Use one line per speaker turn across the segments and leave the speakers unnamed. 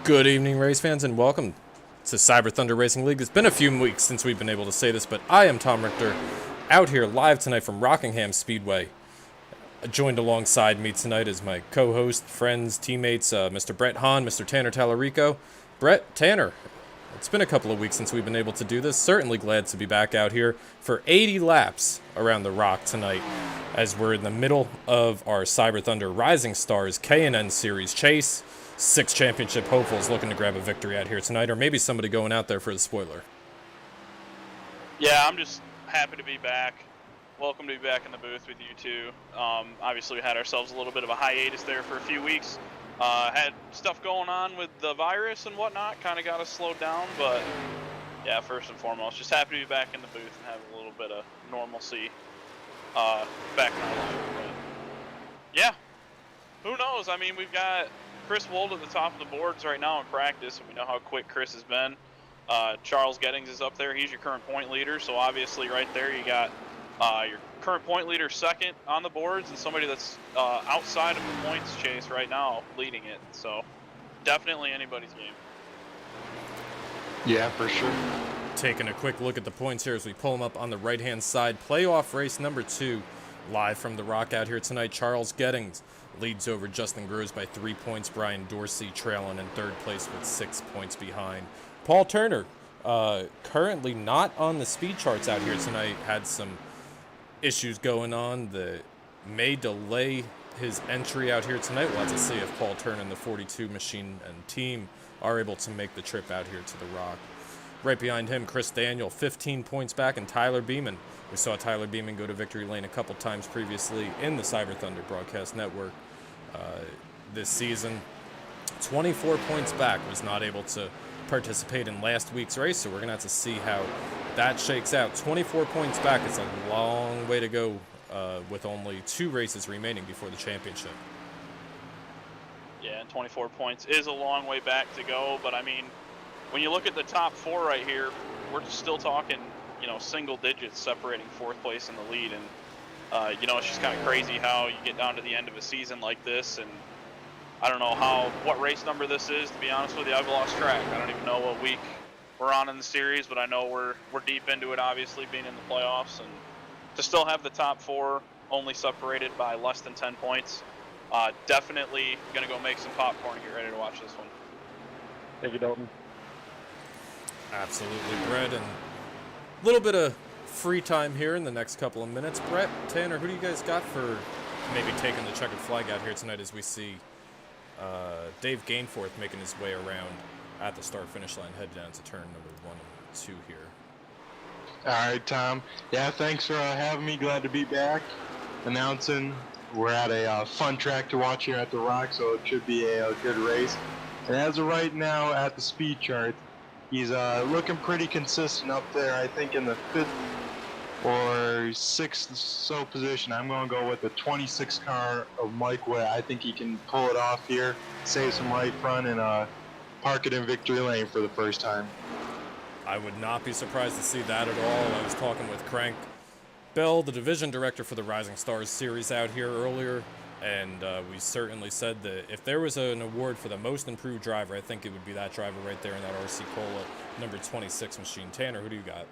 Good evening, race fans, and welcome to Cyber Thunder Racing League. It's been a few weeks since we've been able to say this, but I am Tom Richter, out here live tonight from Rockingham Speedway. Joined alongside me tonight is my co-host, friends, teammates, Mr. Brett Hahn, Mr. Tanner Tallarico. Brett, Tanner, it's been a couple of weeks since we've been able to do this. Certainly glad to be back out here for 80 laps around the Rock tonight, as we're in the middle of our Cyber Thunder Rising Stars K&N Series chase. 6 championship hopefuls looking to grab a victory out here tonight, or maybe somebody going out there for the spoiler.
Yeah, I'm just happy to be back. Welcome to be back in the booth with you two. Obviously, we had ourselves a little bit of a hiatus there for a few weeks. Had stuff going on with the virus and whatnot, kind of got us slowed down, but yeah, first and foremost, just happy to be back in the booth and have a little bit of normalcy back in our life. But yeah, who knows? I mean, we've got Chris Wold at the top of the boards right now in practice, and we know how quick Chris has been. Charles Gettings is up there. He's your current point leader, so obviously right there you got your current point leader second on the boards and somebody that's outside of the points chase right now leading it. So definitely anybody's game.
Yeah, for sure.
Taking a quick look at the points here as we pull them up on the right-hand side. Playoff race number 2, live from the Rock out here tonight. Charles Gettings leads over Justin Groves by 3 points. Brian Dorsey trailing in third place with 6 points behind. Paul Turner, currently not on the speed charts out here tonight, had some issues going on that may delay his entry out here tonight. We'll have to see if Paul Turner and the 42 machine and team are able to make the trip out here to the Rock. Right behind him, Chris Daniel, 15 points back, and Tyler Beeman. We saw Tyler Beeman go to victory lane a couple times previously in the Cyber Thunder Broadcast Network this season. 24 points back, was not able to participate in last week's race, so we're going to have to see how that shakes out. 24 points back is a long way to go with only 2 races remaining before the championship.
Yeah, and 24 points is a long way back to go, but I mean, when you look at the top 4 right here, we're just still talking, single digits separating 4th place in the lead, and it's just kind of crazy how you get down to the end of a season like this, and I don't know what race number this is, to be honest with you. I've lost track. I don't even know what week we're on in the series, but I know we're deep into it, obviously, being in the playoffs, and to still have the top 4 only separated by less than 10 points, definitely going to go make some popcorn and get ready to watch this one.
Thank you, Dalton.
Absolutely, Brett, and a little bit of free time here in the next couple of minutes. Brett, Tanner, who do you guys got for maybe taking the checkered flag out here tonight as we see Dave Gainforth making his way around at the start-finish line, head down to turn number 1 and 2 here?
All right, Tom. Yeah, thanks for having me. Glad to be back announcing. We're at a fun track to watch here at the Rock, so it should be a good race. And as of right now at the speed chart, he's looking pretty consistent up there. I think in the 5th or 6th so position. I'm going to go with the 26 car of Mike Witt. I think he can pull it off here, save some right front, and park it in victory lane for the first time.
I would not be surprised to see that at all. I was talking with Crank Bell, the division director for the Rising Stars series out here earlier, and we certainly said that if there was an award for the most improved driver, I think it would be that driver right there in that RC Cola number 26 machine. Tanner, who do you got?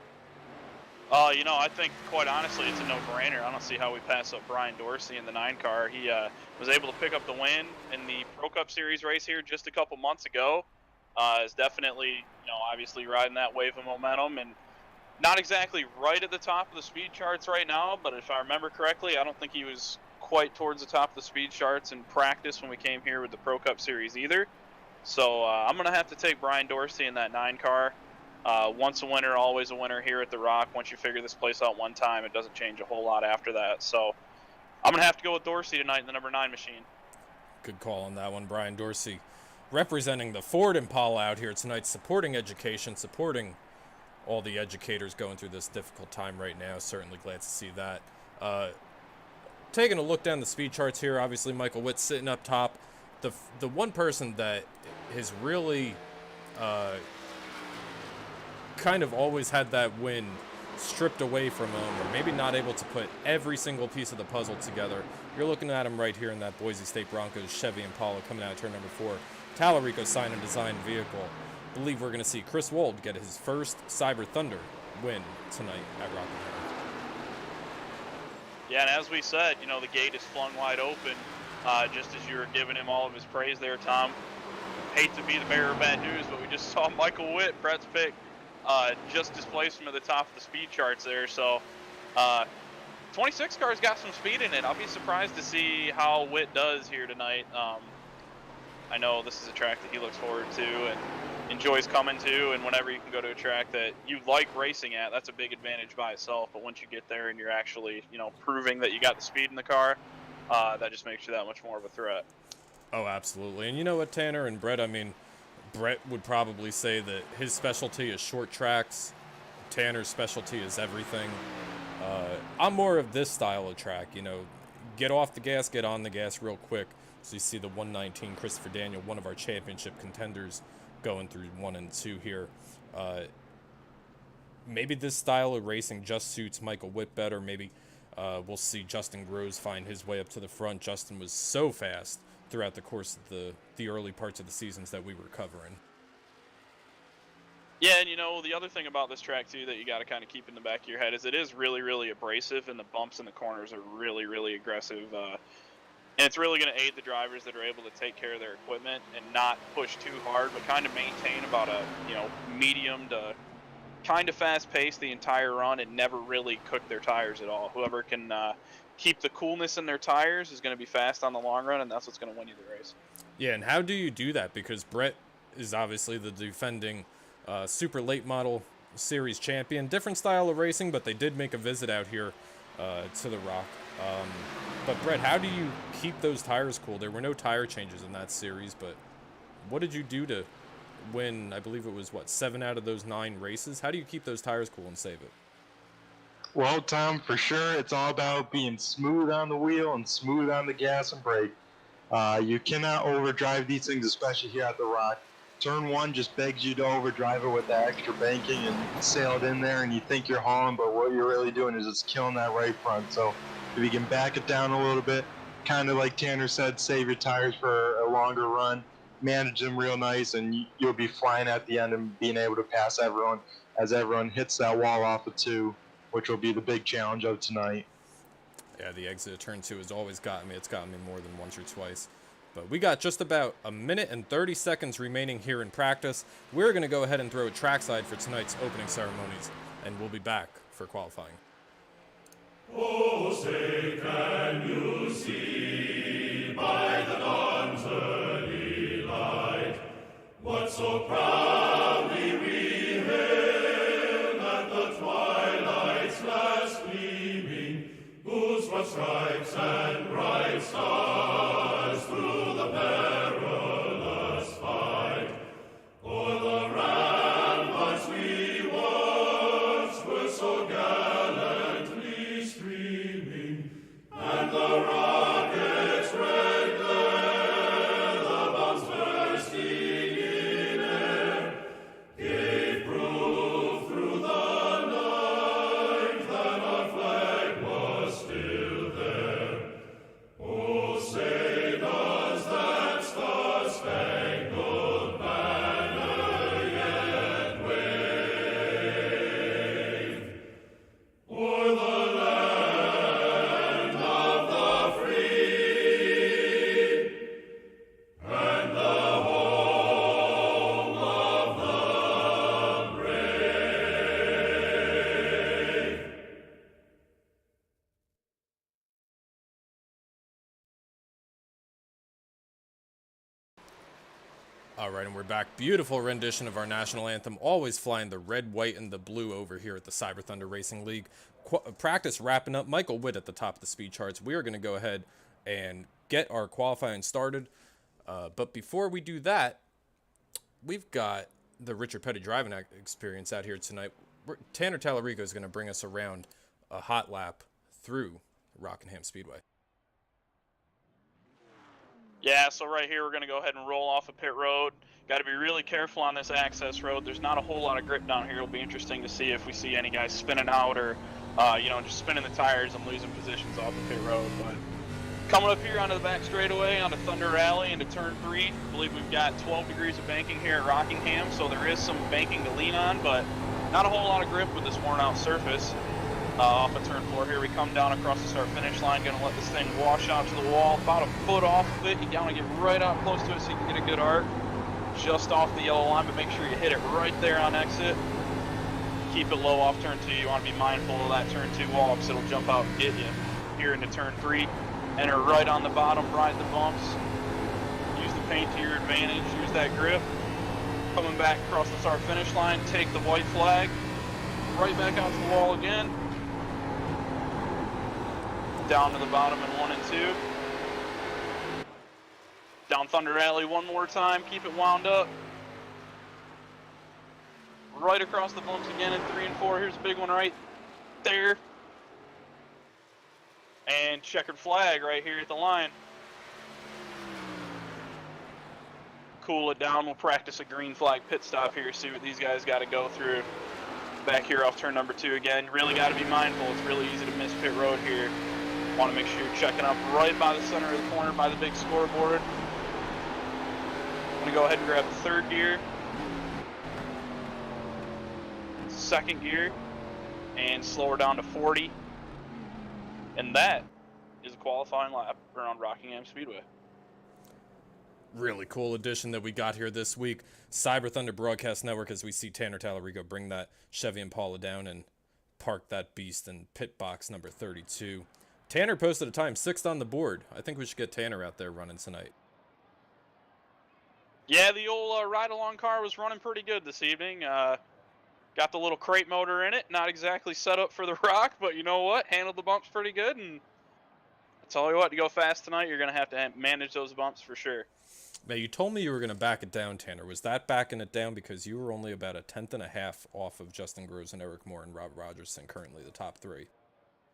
I think, quite honestly, it's a no-brainer. I don't see how we pass up Brian Dorsey in the 9 car. He was able to pick up the win in the Pro Cup Series race here just a couple months ago. Is definitely, obviously riding that wave of momentum, and not exactly right at the top of the speed charts right now, but if I remember correctly, I don't think he was quite towards the top of the speed charts in practice when we came here with the Pro Cup Series either. So I'm going to have to take Brian Dorsey in that 9 car. Once a winner, always a winner here at the Rock. Once you figure this place out one time, it doesn't change a whole lot after that. So I'm going to have to go with Dorsey tonight in the number 9 machine.
Good call on that one, Brian Dorsey. Representing the Ford Impala out here tonight, supporting education, supporting all the educators going through this difficult time right now. Certainly glad to see that. Taking a look down the speed charts here, obviously Michael Witt sitting up top. The one person that has really kind of always had that win stripped away from him, or maybe not able to put every single piece of the puzzle together. You're looking at him right here in that Boise State Broncos Chevy Impala coming out of turn number 4. Tallarico sign and design vehicle. Believe we're going to see Chris Wold get his first Cyber Thunder win tonight at Rockingham.
Yeah, and as we said, you know, the gate is flung wide open, just as you were giving him all of his praise there, Tom. Hate to be the bearer of bad news, but we just saw Michael Witt, Brett's pick, just displaced him at the top of the speed charts there. So 26 car's got some speed in it. I'll be surprised to see how Witt does here tonight. I know this is a track that he looks forward to and enjoys coming to, and whenever you can go to a track that you like racing at, that's a big advantage by itself. But once you get there and you're actually, you know, proving that you got the speed in the car, that just makes you that much more of a threat.
Oh, absolutely. And you know what, Tanner and Brett, I mean, Brett would probably say that his specialty is short tracks. Tanner's specialty is everything. I'm more of this style of track, you know, get off the gas, get on the gas real quick. So you see the 119 Christopher Daniel, one of our championship contenders, going through 1 and 2 here. Maybe this style of racing just suits Michael Witt better. Maybe we'll see Justin Groves find his way up to the front. Justin was so fast throughout the course of the early parts of the seasons that we were covering.
Yeah, and you know, the other thing about this track too that you got to kind of keep in the back of your head is it is really, really abrasive, and the bumps in the corners are really, really aggressive. And it's really going to aid the drivers that are able to take care of their equipment and not push too hard, but kind of maintain about a, you know, medium to kind of fast pace the entire run and never really cook their tires at all. Whoever can keep the coolness in their tires is going to be fast on the long run, and that's what's going to win you the race.
Yeah, and how do you do that? Because Brett is obviously the defending super late model series champion. Different style of racing, but they did make a visit out here to the Rock. But Brett, how do you keep those tires cool? There were no tire changes in that series, but what did you do to win? I believe it was, what, 7 out of those 9 races? How do you keep those tires cool and save it?
Well, Tom, for sure, it's all about being smooth on the wheel and smooth on the gas and brake. You cannot overdrive these things, especially here at the Rock. Turn 1 just begs you to overdrive it with the extra banking and sail it in there, and you think you're hauling, but what you're really doing is just killing that right front. So if you can back it down a little bit, kind of like Tanner said, save your tires for a longer run, manage them real nice, and you'll be flying at the end and being able to pass everyone as everyone hits that wall off of 2, which will be the big challenge of tonight.
Yeah, the exit of turn 2 has always gotten me. It's gotten me more than once or twice. But we got just about 1 minute and 30 seconds remaining here in practice. We're going to go ahead and throw a trackside for tonight's opening ceremonies, and we'll be back for qualifying.
Oh, say can you see by the dawn's early light what so proudly we hailed at the twilight's last gleaming, whose broad stripes and bright stars through the perilous fight o'er the ramparts we watched were so gallantly streaming, and the rocket's red glare, the bombs bursting in air, gave proof through the night that our flag was still there. Oh, say does that star-spangled banner yet wave o'er the land of the free and the home of the brave?
All right, and we're back. Beautiful rendition of our national anthem, always flying the red, white, and the blue over here at the Cyber Thunder Racing League. Practice wrapping up. Michael Witt at the top of the speed charts. We are going to go ahead and get our qualifying started. But before we do that, we've got the Richard Petty driving experience out here tonight. Tanner Tallarico is going to bring us around a hot lap through Rockingham Speedway.
Yeah, so right here we're going to go ahead and roll off a pit road. Got to be really careful on this access road. There's not a whole lot of grip down here. It'll be interesting to see if we see any guys spinning out or, you know, just spinning the tires and losing positions off the pit road. But Coming up here onto the back straightaway, onto Thunder Rally into turn 3. I believe we've got 12 degrees of banking here at Rockingham, so there is some banking to lean on, but not a whole lot of grip with this worn out surface. Off of turn 4 here, we come down across the start finish line, gonna let this thing wash out to the wall, about a foot off of it. You gotta get right out close to it so you can get a good arc. Just off the yellow line, but make sure you hit it right there on exit. Keep it low off turn 2. You want to be mindful of that turn 2 wall because it'll jump out and get you. Here into turn 3, enter right on the bottom, ride the bumps. Use the paint to your advantage, use that grip. Coming back across the start finish line, take the white flag, right back out to the wall again. Down to the bottom in 1 and 2. Down Thunder Alley one more time, keep it wound up. Right across the bumps again in 3 and 4. Here's a big one right there. And checkered flag right here at the line. Cool it down. We'll practice a green flag pit stop here, see what these guys got to go through. Back here off turn number 2 again. Really got to be mindful. It's really easy to miss pit road here. Want to make sure you're checking up right by the center of the corner by the big scoreboard. I'm going to go ahead and grab the 3rd gear, 2nd gear, and slow her down to 40. And that is a qualifying lap around Rockingham Speedway.
Really cool addition that we got here this week. Cyber Thunder Broadcast Network, as we see Tanner Tallarico bring that Chevy Impala down and park that beast in pit box number 32. Tanner posted a time 6th on the board. I think we should get Tanner out there running tonight.
Yeah, the old ride-along car was running pretty good this evening. Got the little crate motor in it. Not exactly set up for the rock, but you know what? Handled the bumps pretty good. And I tell you what, to go fast tonight, you're going to have to manage those bumps for sure.
Now, you told me you were going to back it down, Tanner. Was that backing it down because you were only about a 1/10.5 off of Justin Groves and Eric Moore and Rob Rogerson, currently the top 3?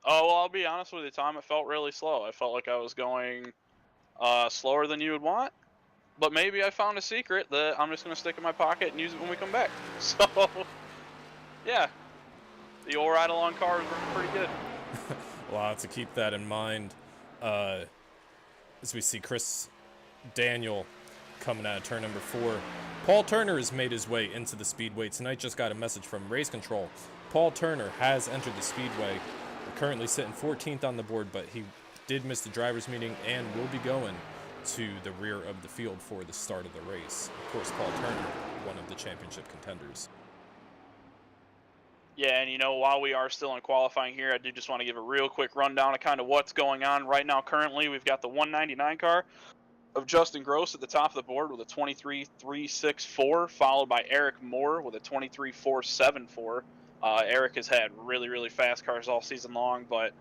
Oh, well, I'll be honest with you, Tom. It felt really slow. I felt like I was going slower than you would want. But maybe I found a secret that I'm just going to stick in my pocket and use it when we come back. So, yeah. The old ride-along car was running pretty good.
We'll have to keep that in mind as we see Chris Daniel coming out of turn number 4. Paul Turner has made his way into the Speedway tonight. Just got a message from Race Control. Paul Turner has entered the Speedway. We're currently sitting 14th on the board, but he did miss the driver's meeting and will be going to the rear of the field for the start of the race. Of course, Paul Turner, one of the championship contenders.
Yeah, and you know, while we are still in qualifying here, I do just want to give a real quick rundown of kind of what's going on right now. Currently, we've got the 199 car of Justin Gross at the top of the board with a 23.364, followed by Eric Moore with a 23.474. Eric has had really, really fast cars all season long, but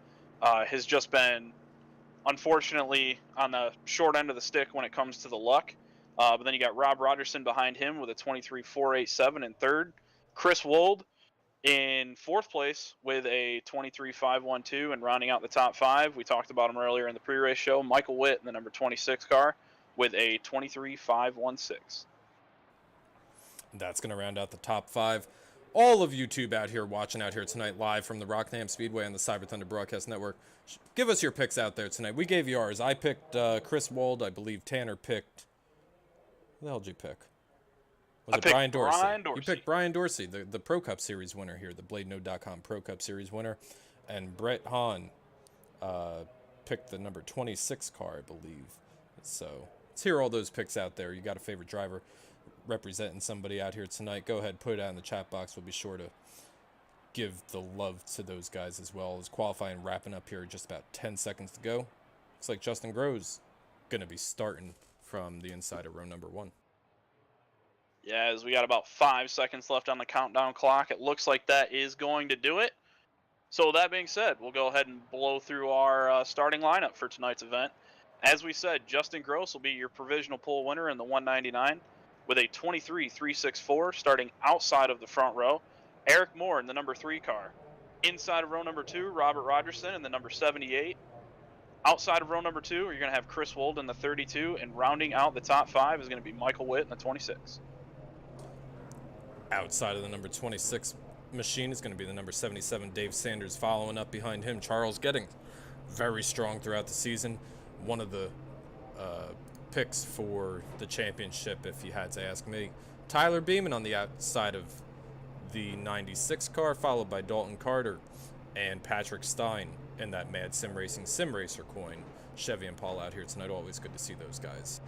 has just been, unfortunately, on the short end of the stick when it comes to the luck. But then you got Rob Rogerson behind him with a 23.487 in 3rd. Chris Wold in 4th place with a 23.512, and rounding out the top 5, we talked about him earlier in the pre-race show, Michael Witt in the number 26 car with a 23.516.
That's going to round out the top 5. All of YouTube out here watching out here tonight live from the Rockingham Speedway on the Cyber Thunder Broadcast Network. Give us your picks out there tonight. We gave you ours. I picked Chris Wold. I believe Tanner picked... Who the hell did you pick? Was it Brian Dorsey? You picked Brian Dorsey, the Pro Cup Series winner here, the BladeNode.com Pro Cup Series winner. And Brett Hahn picked the number 26 car, I believe. So let's hear all those picks out there. You got a favorite driver representing somebody out here tonight? Go ahead, put it out in the chat box. We'll be sure to give the love to those guys as well. As qualifying wrapping up here, just about 10 seconds to go. Looks like Justin Groves going to be starting from the inside of row number 1.
Yeah, as we got about 5 seconds left on the countdown clock, it looks like that is going to do it. So that being said, we'll go ahead and blow through our starting lineup for tonight's event. As we said, Justin Gross will be your provisional pole winner in the 199 with a 23.364 starting outside of the front row. Eric Moore in the number 3 car. Inside of row number 2, Robert Rogerson in the number 78. Outside of row number 2, you're going to have Chris Wold in the 32, and rounding out the top 5 is going to be Michael Witt in the 26.
Outside of the number 26 machine is going to be the number 77 Dave Sanders. Following up behind him, Charles Geddings. Very strong throughout the season. one of the picks for the championship, if you had to ask me. Tyler Beeman on the outside of the 96 car, followed by Dalton Carter and Patrick Stein in that Mad Sim Racing Sim Racer coin. Chevy and Paul out here tonight. Always good to see those guys.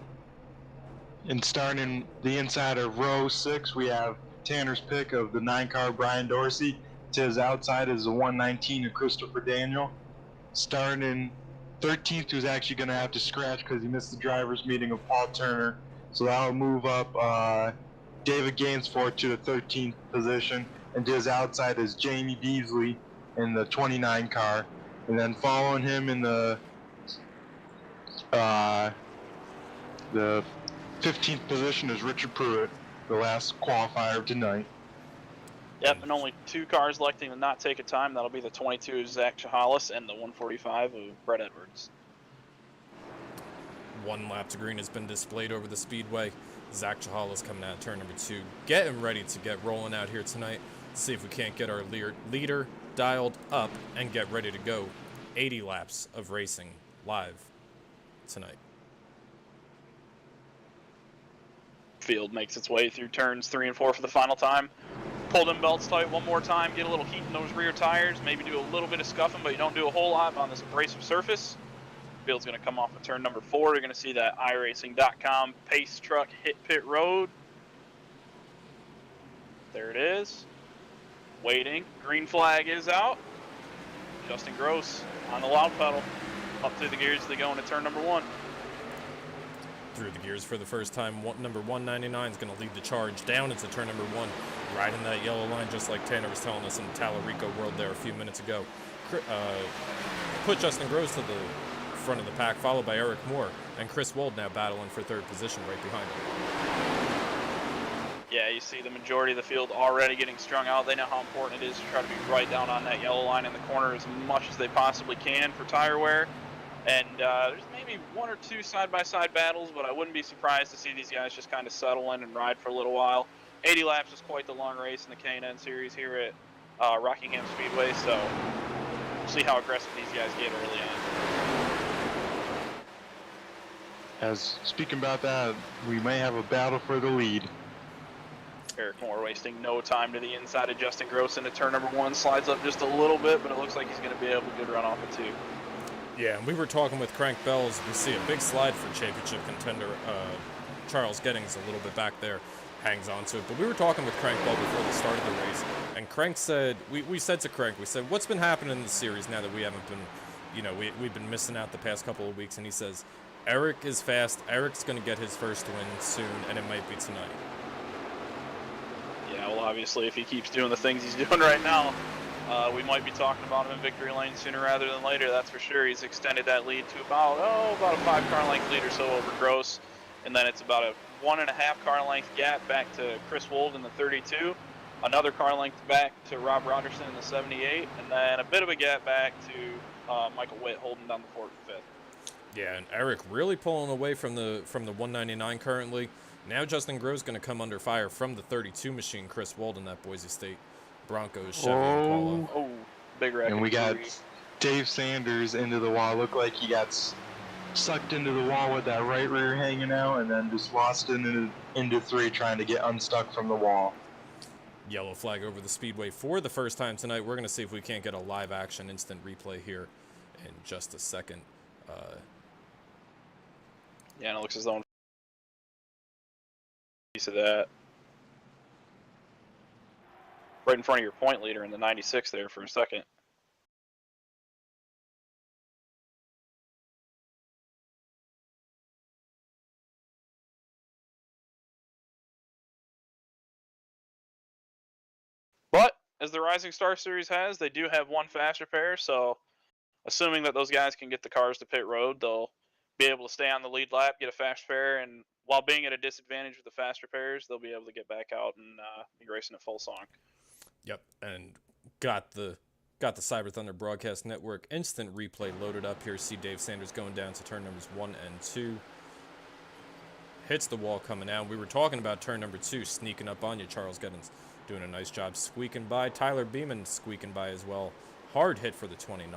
And starting the inside of row 6, we have Tanner's pick of the 9-car Brian Dorsey. To his outside is the 119 of Christopher Daniel. Starting in 13th, who's actually going to have to scratch because he missed the driver's meeting of Paul Turner. So that'll move up David Gainsford to the 13th position. And to his outside is Jamie Beasley in the 29 car. And then following him in the 15th position is Richard Pruitt, the last qualifier of tonight.
Yep, and only 2 cars electing to not take a time. That'll be the 22 of Zach Chahalis and the 145 of Brett Edwards.
1 lap to green has been displayed over the speedway. Zach Chahalis coming out of turn number 2, getting ready to get rolling out here tonight. See if we can't get our leader dialed up and get ready to go. 80 laps of racing live tonight.
Field makes its way through turns 3 and 4 for the final time. Pull them belts tight one more time, get a little heat in those rear tires, maybe do a little bit of scuffing, but you don't do a whole lot on this abrasive surface. Field's going to come off of turn number 4. You're going to see that iRacing.com pace truck hit pit road. There it is. Waiting. Green flag is out. Justin Gross on the loud pedal. Up through the gears as they go into turn number 1.
Through the gears for the first time, number 199 is going to lead the charge down into turn number 1, riding that yellow line just like Tanner was telling us in the Tallarico World there a few minutes ago. Put Justin Gross to the front of the pack, followed by Eric Moore, and Chris Wold now battling for 3rd position right behind him.
Yeah, you see the majority of the field already getting strung out. They know how important it is to try to be right down on that yellow line in the corner as much as they possibly can for tire wear. And there's maybe 1 or 2 side-by-side battles, but I wouldn't be surprised to see these guys just kind of settle in and ride for a little while. 80 laps is quite the long race in the K&N series here at Rockingham Speedway, so we'll see how aggressive these guys get early on.
As speaking about that, we may have a battle for the lead.
Eric Moore wasting no time to the inside of Justin Gross into turn number 1, slides up just a little bit, but it looks like he's going to be able to good run off of 2.
Yeah, and we were talking with Crank Bells. We see a big slide for championship contender Charles Gettings a little bit back there, hangs on to it. But we were talking with Crank Bell before the start of the race, and Crank said, we said to Crank, we said, what's been happening in the series now that we haven't been, we've been missing out the past couple of weeks? And he says, Eric is fast. Eric's going to get his first win soon, and it might be tonight.
Yeah, well, obviously, if he keeps doing the things he's doing right now, we might be talking about him in victory lane sooner rather than later, that's for sure. He's extended that lead to about a 5-car length lead or so over Gross. And then it's about a 1.5-car length gap back to Chris Wold in the 32. Another car length back to Rob Rogerson in the 78. And then a bit of a gap back to Michael Witt holding down the 4th and 5th.
Yeah, and Eric really pulling away from the 199 currently. Now Justin Grove's going to come under fire from the 32 machine, Chris Wold in that Boise State Broncos Chevy Impala.
Oh, big wreck.
And we got Dave Sanders into the wall. Looked like he got sucked into the wall with that right rear hanging out and then just lost into 3 trying to get unstuck from the wall.
Yellow flag over the speedway for the first time tonight. We're going to see if we can't get a live action instant replay here in just a second.
Yeah, and it looks as though piece of that right in front of your point leader in the 96 there for a second. But as the Rising Star Series has, they do have 1 fast repair, so assuming that those guys can get the cars to pit road, they'll be able to stay on the lead lap, get a fast repair, and while being at a disadvantage with the fast repairs, they'll be able to get back out and be racing at full song.
Yep, and got the Cyber Thunder Broadcast Network instant replay loaded up here. See Dave Sanders going down to turn numbers 1 and 2. Hits the wall coming out. We were talking about turn number 2 sneaking up on you. Charles Gettins doing a nice job squeaking by. Tyler Beeman squeaking by as well. Hard hit for the 29.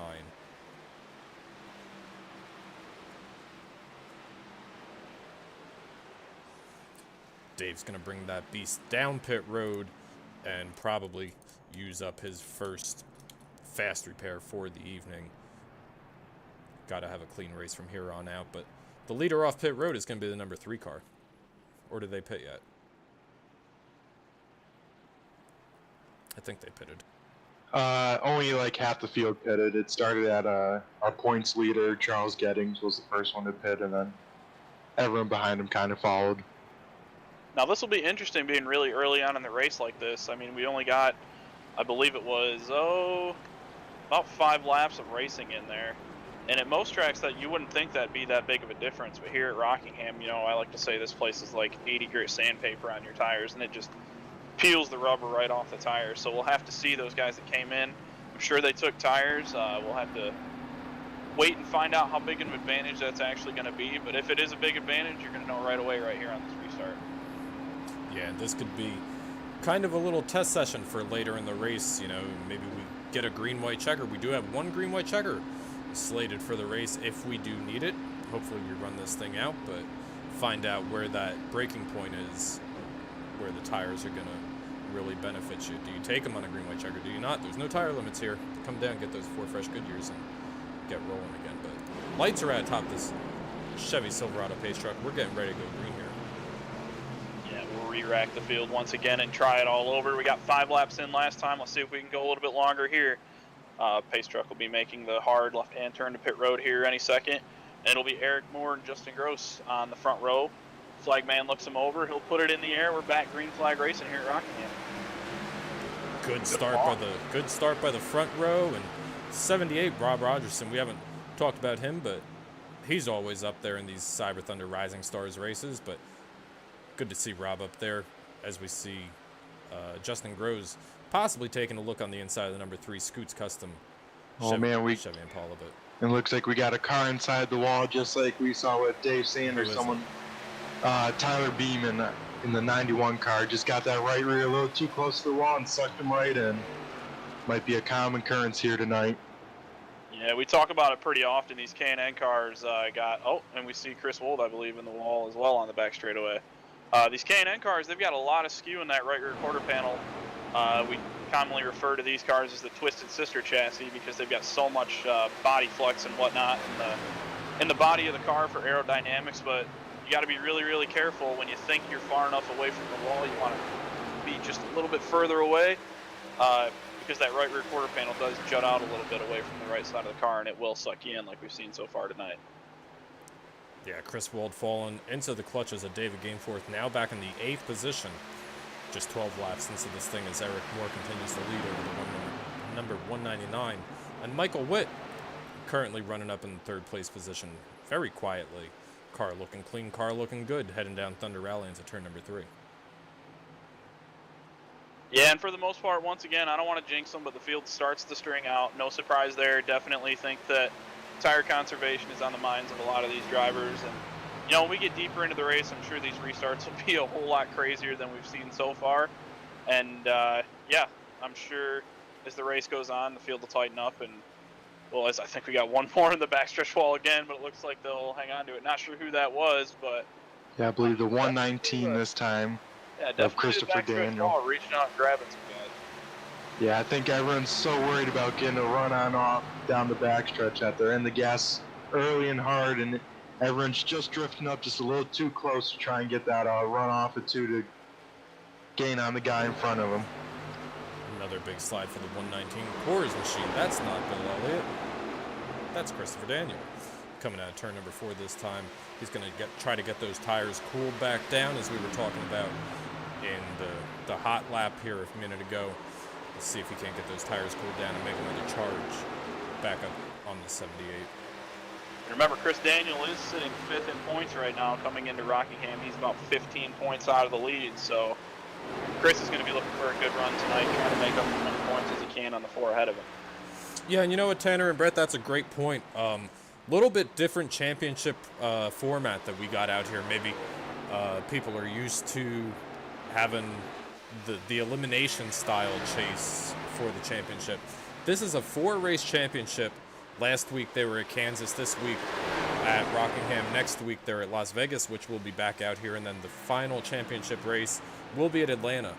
Dave's going to bring that beast down pit road and probably use up his first fast repair for the evening. Got to have a clean race from here on out, but the leader off pit road is going to be the number 3 car. Or did they pit yet? I think they pitted.
Only like half the field pitted. It started at our points leader, Charles Gettings, was the first one to pit, and then everyone behind him kind of followed.
Now this will be interesting being really early on in the race like this. I mean, we only got, I believe it was, about 5 laps of racing in there. And at most tracks that you wouldn't think that'd be that big of a difference, but here at Rockingham, you know, I like to say this place is like 80 grit sandpaper on your tires, and it just peels the rubber right off the tires. So we'll have to see those guys that came in. I'm sure they took tires. We'll have to wait and find out how big of an advantage that's actually going to be. But if it is a big advantage, you're going to know right away right here on this restart.
Yeah, this could be kind of a little test session for later in the race. You know, maybe we get a green-white checker. We do have one green-white checker slated for the race if we do need it. Hopefully we run this thing out, but find out where that braking point is, where the tires are going to really benefit you. Do you take them on a green-white checker? Do you not? There's no tire limits here. Come down, get those 4 fresh Goodyears, and get rolling again. But lights are at top this Chevy Silverado pace truck. We're getting ready to go green here.
Yeah, we'll re-rack the field once again and try it all over. We got 5 laps in last time. Let's see if we can go a little bit longer here. Pace truck will be making the hard left-hand turn to pit road here any second. And it'll be Eric Moore and Justin Gross on the front row. Flagman looks him over. He'll put it in the air. We're back green flag racing here at Rockingham.
Good start by the front row, and 78 Rob Rogerson. We haven't talked about him, but he's always up there in these Cyber Thunder Rising Stars races. But good to see Rob up there as we see Justin Gross possibly taking a look on the inside of the number 3 Scoots Custom.
Oh man,
Chevy Impala.
It looks like we got a car inside the wall, just like we saw with Dave Sanders. Tyler Beeman in the 91 car just got that right rear a little too close to the wall and sucked him right in. Might be a common occurrence here tonight.
Yeah, we talk about it pretty often. These K&N cars and we see Chris Wold, I believe, in the wall as well on the back straightaway. These K&N cars, they've got a lot of skew in that right rear quarter panel. We commonly refer to these cars as the Twisted Sister chassis because they've got so much body flex and whatnot in the body of the car for aerodynamics. But you got to be really, really careful when you think you're far enough away from the wall. You want to be just a little bit further away because that right rear quarter panel does jut out a little bit away from the right side of the car, and it will suck you in like we've seen so far tonight.
Yeah, Chris Wold falling into the clutches of David Gameforth, now back in the 8th position. Just 12 laps into this thing as Eric Moore continues to lead over the number 199. And Michael Witt currently running up in 3rd place position very quietly. Car looking clean, car looking good, heading down Thunder Rally into turn number 3.
Yeah, and for the most part, once again, I don't want to jinx them, but the field starts to string out. No surprise there. Definitely think that tire conservation is on the minds of a lot of these drivers. And you know, when we get deeper into the race, I'm sure these restarts will be a whole lot crazier than we've seen so far. And, yeah, I'm sure as the race goes on, the field will tighten up. And, well, I think we got one more in the backstretch wall again, but it looks like they'll hang on to it. Not sure who that was, but...
Yeah, I believe the 119 this time.
Yeah, definitely
of Christopher
the backstretch
Daniel.
wall, reaching out and grabbing some guys.
Yeah, I think everyone's so worried about getting a run-on off down the backstretch that they're in the gas early and hard, and everyone's just drifting up just a little too close to try and get that run off of 2 to gain on the guy in front of him.
Another big slide for the 119 Coors machine. That's not Bill Elliott. That's Christopher Daniel. Coming out of turn number 4 this time. He's going to try to get those tires cooled back down, as we were talking about in the hot lap here a minute ago. Let's see if he can't get those tires cooled down and make another charge back up on the 78.
Remember, Chris Daniel is sitting 5th in points right now coming into Rockingham. He's about 15 points out of the lead, so Chris is going to be looking for a good run tonight, trying to make up as many points as he can on the 4 ahead of him.
Yeah, and you know what, Tanner and Brett, that's a great point. Little bit different championship format that we got out here. Maybe people are used to having the elimination style chase for the championship. This is a 4-race championship. Last week they were at Kansas. This week at Rockingham. Next week they're at Las Vegas, which will be back out here, and then the final championship race will be at Atlanta.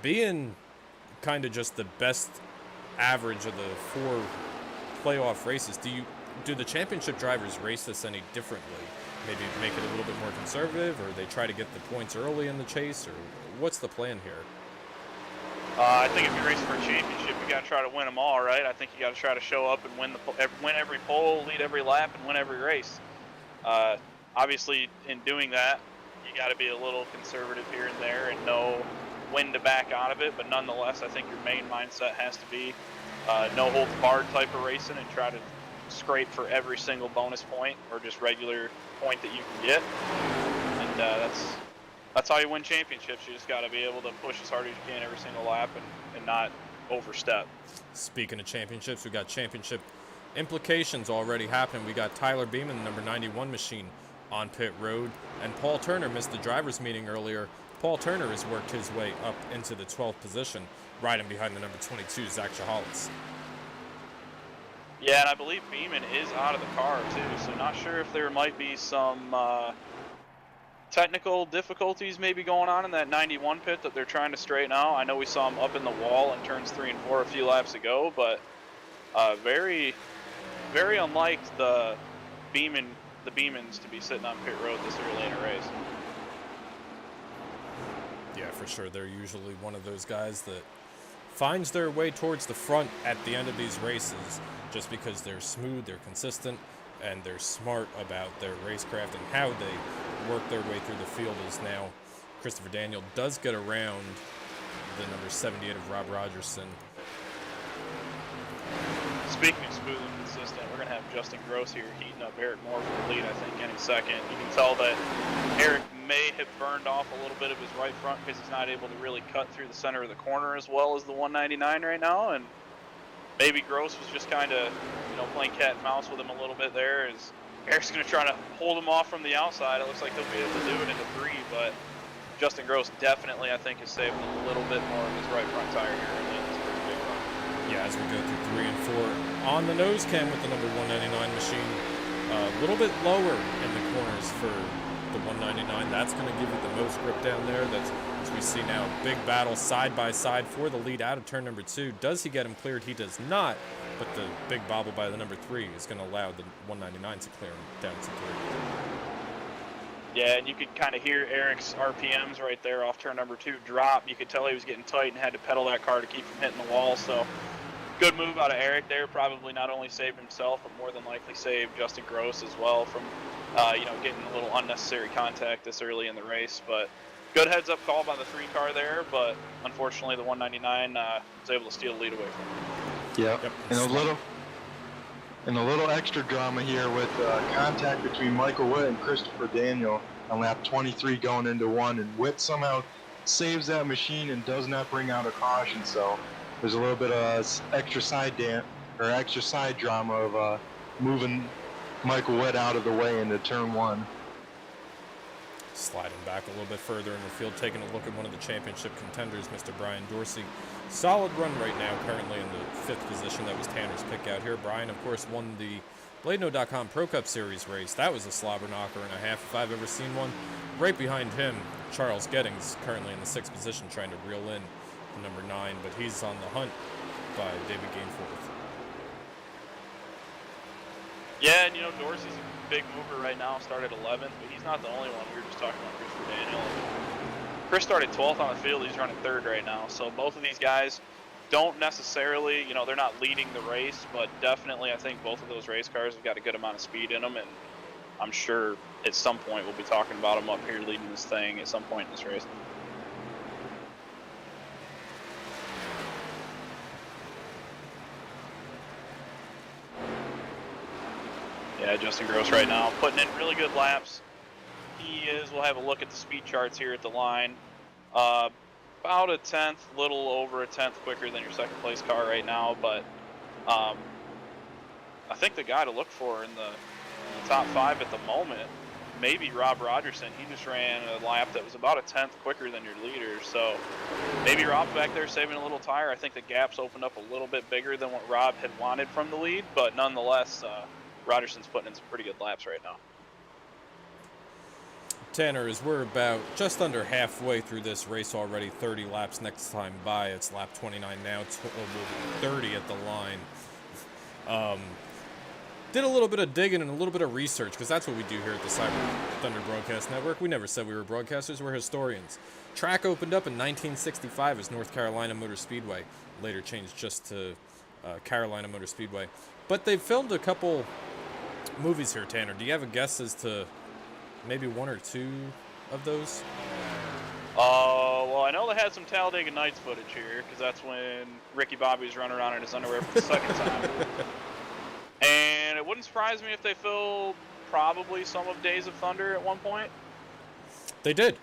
Being kind of just the best average of the 4 playoff races, do the championship drivers race this any differently? Maybe make it a little bit more conservative, or they try to get the points early in the chase, or what's the plan here?
I think if you race for a championship, you got to try to win them all, right? I think you got to try to show up and win every pole, lead every lap, and win every race. Obviously, in doing that, you got to be a little conservative here and there and know when to back out of it. But nonetheless, I think your main mindset has to be no holds barred type of racing and try to scrape for every single bonus point or just regular point that you can get. And that's how you win championships. You just got to be able to push as hard as you can every single lap and not overstep.
Speaking of championships, we got championship implications already happening. We got Tyler Beeman, the number 91 machine, on pit road, and Paul Turner missed the driver's meeting earlier. Paul Turner has worked his way up into the 12th position, riding behind the number 22, Zach Shahalis.
Yeah, and I believe Beeman is out of the car too, so not sure if there might be some technical difficulties maybe going on in that 91 pit that they're trying to straighten out. I know we saw him up in the wall in turns 3 and 4 a few laps ago, but very, very unlike the Beemans to be sitting on pit road this early in a race.
Yeah, for sure. They're usually one of those guys that finds their way towards the front at the end of these races just because they're smooth, they're consistent, and they're smart about their racecraft and how they work their way through the field. Is now Christopher Daniel does get around the number 78 of Rob Rogerson.
Speaking of smooth and consistent, we're going to have Justin Gross here heating up Eric Moore for the lead, I think, any second. You can tell that Eric may have burned off a little bit of his right front because he's not able to really cut through the center of the corner as well as the 199 right now, and maybe Gross was just kind of, playing cat and mouse with him a little bit there. As Eric's going to try to hold him off from the outside. It looks like he'll be able to do it into 3, but Justin Gross definitely, I think, is saving a little bit more of his right front tire here in this first big run.
Yeah, as we go through 3 and 4 on the nose cam with the number 199 machine, a little bit lower in the corners for the 199. That's going to give you the most grip down there. That's, as we see now, big battle side by side for the lead out of turn number 2. Does he get him cleared? He does not, but the big bobble by the number 3 is going to allow the 199 to clear him down to 3.
Yeah, and you could kind of hear Eric's RPMs right there off turn number 2 drop. You could tell he was getting tight and had to pedal that car to keep from hitting the wall. So good move out of Eric there. Probably not only saved himself, but more than likely saved Justin Gross as well from, getting a little unnecessary contact this early in the race. But good heads-up call by the 3 car there, but unfortunately the 199 was able to steal the lead away from him.
Yep. And a little extra drama here with contact between Michael Witt and Christopher Daniel on lap 23 going into 1, and Witt somehow saves that machine and does not bring out a caution. So there's a little bit of extra side drama of moving Michael Witt out of the way into turn 1.
Sliding back a little bit further in the field, taking a look at one of the championship contenders, Mr. Brian Dorsey. Solid run right now, currently in the 5th position. That was Tanner's pick out here. Brian, of course, won the BladeNo.com Pro Cup Series race. That was a slobber knocker and a half, if I've ever seen one. Right behind him, Charles Gettings, currently in the 6th position, trying to reel in the number 9, but he's on the hunt by David Gainforth.
Yeah, and Dorsey's a big mover right now, started 11th, but he's not the only one. We were just talking about Christopher Daniel. Chris started 12th on the field. He's running 3rd right now. So both of these guys don't necessarily, they're not leading the race, but definitely I think both of those race cars have got a good amount of speed in them, and I'm sure at some point we'll be talking about them up here leading this thing at some point in this race. Yeah, Justin Gross right now putting in really good laps. We'll have a look at the speed charts here at the line. About a 10th, little over a 10th quicker than your 2nd place car right now, but I think the guy to look for in the top 5 at the moment, maybe Rob Rogerson. He just ran a lap that was about a 10th quicker than your leader, so maybe Rob's back there saving a little tire. I think the gap's opened up a little bit bigger than what Rob had wanted from the lead, but nonetheless, Rogerson's putting in some pretty good laps right now.
Tanner, as we're about just under halfway through this race already, 30 laps next time by. It's lap 29 now, 30 at the line. Did a little bit of digging and a little bit of research, because that's what we do here at the Cyber Thunder Broadcast Network. We never said we were broadcasters, we're historians. Track opened up in 1965 as North Carolina Motor Speedway, later changed just to Carolina Motor Speedway. But they've filmed a couple movies here, Tanner. Do you have a guess as to maybe one or two of those?
Well, I know they had some Talladega Nights footage here, because that's when Ricky Bobby was running around in his underwear for the second time. And it wouldn't surprise me if they filmed probably some of Days of Thunder at one point.
They did.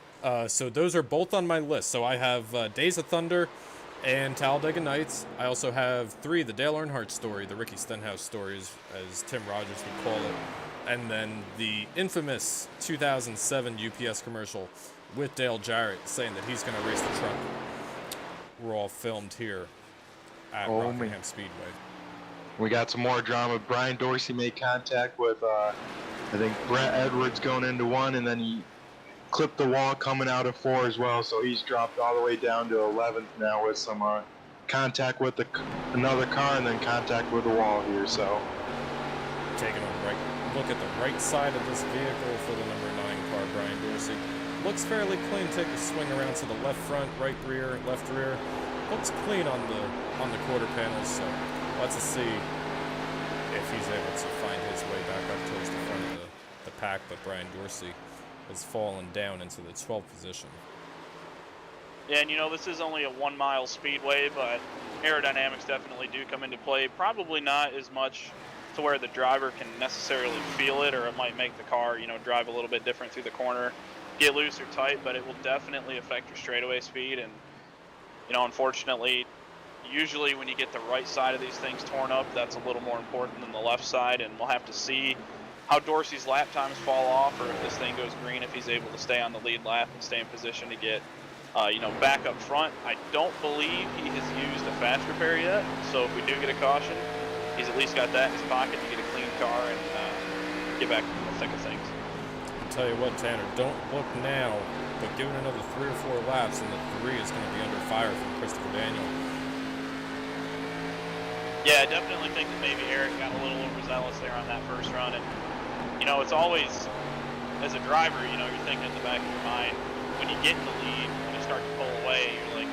So those are both on my list. So I have Days of Thunder and Talladega Nights. I also have 3, the Dale Earnhardt story, the Ricky Stenhouse story, as Tim Rogers would call it. And then the infamous 2007 UPS commercial with Dale Jarrett saying that he's going to race the truck. We're all filmed here at Rockingham Speedway.
We got some more drama. Brian Dorsey made contact with, I think, Brett Edwards going into 1, and then he clipped the wall coming out of 4 as well, so he's dropped all the way down to 11th now with some contact with another car and then contact with the wall here, so.
Taking a look at the right side of this vehicle for the number 9 car, Brian Dorsey. Looks fairly clean. Take a swing around to the left front, right rear, left rear. Looks clean on the quarter panels, so let's see if he's able to find his way back up towards the front of the pack, but Brian Dorsey has fallen down into the 12th position.
Yeah, and this is only a 1-mile speedway, but aerodynamics definitely do come into play. Probably not as much to where the driver can necessarily feel it, or it might make the car, drive a little bit different through the corner, get loose or tight, but it will definitely affect your straightaway speed. And, unfortunately, usually when you get the right side of these things torn up, that's a little more important than the left side, and we'll have to see how Dorsey's lap times fall off, or if this thing goes green, if he's able to stay on the lead lap and stay in position to get, back up front. I don't believe he has used a fast repair yet, so if we do get a caution, he's at least got that in his pocket to get a clean car and get back in the thick of things.
I'll tell you what, Tanner, don't look now, but give it another 3 or 4 laps, and the 3 is going to be under fire from Christopher Daniel.
Yeah, I definitely think that maybe Eric got a little overzealous there on that first run. And, it's always, as a driver, you're thinking in the back of your mind, when you get in the lead, when you start to pull away, you're like,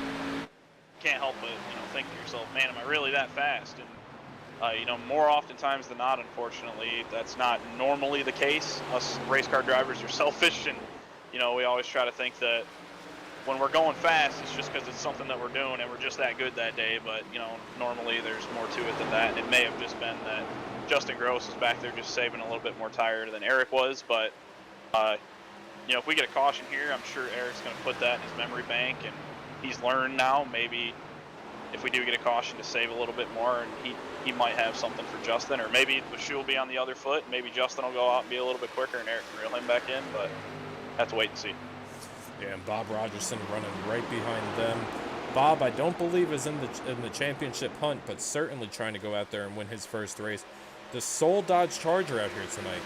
can't help but, think to yourself, man, am I really that fast? And, more oftentimes than not, unfortunately, that's not normally the case. Us race car drivers are selfish, and, we always try to think that when we're going fast, it's just because it's something that we're doing and we're just that good that day. But, normally there's more to it than that. And it may have just been that Justin Gross is back there just saving a little bit more tire than Eric was. But, if we get a caution here, I'm sure Eric's going to put that in his memory bank. And he's learned now, maybe if we do get a caution, to save a little bit more. And he might have something for Justin. Or maybe the shoe will be on the other foot. Maybe Justin will go out and be a little bit quicker and Eric can reel him back in. But have to wait and see.
Yeah, and Bob Rogerson running right behind them. Bob, I don't believe, is in the championship hunt, but certainly trying to go out there and win his first race. The sole Dodge Charger out here tonight.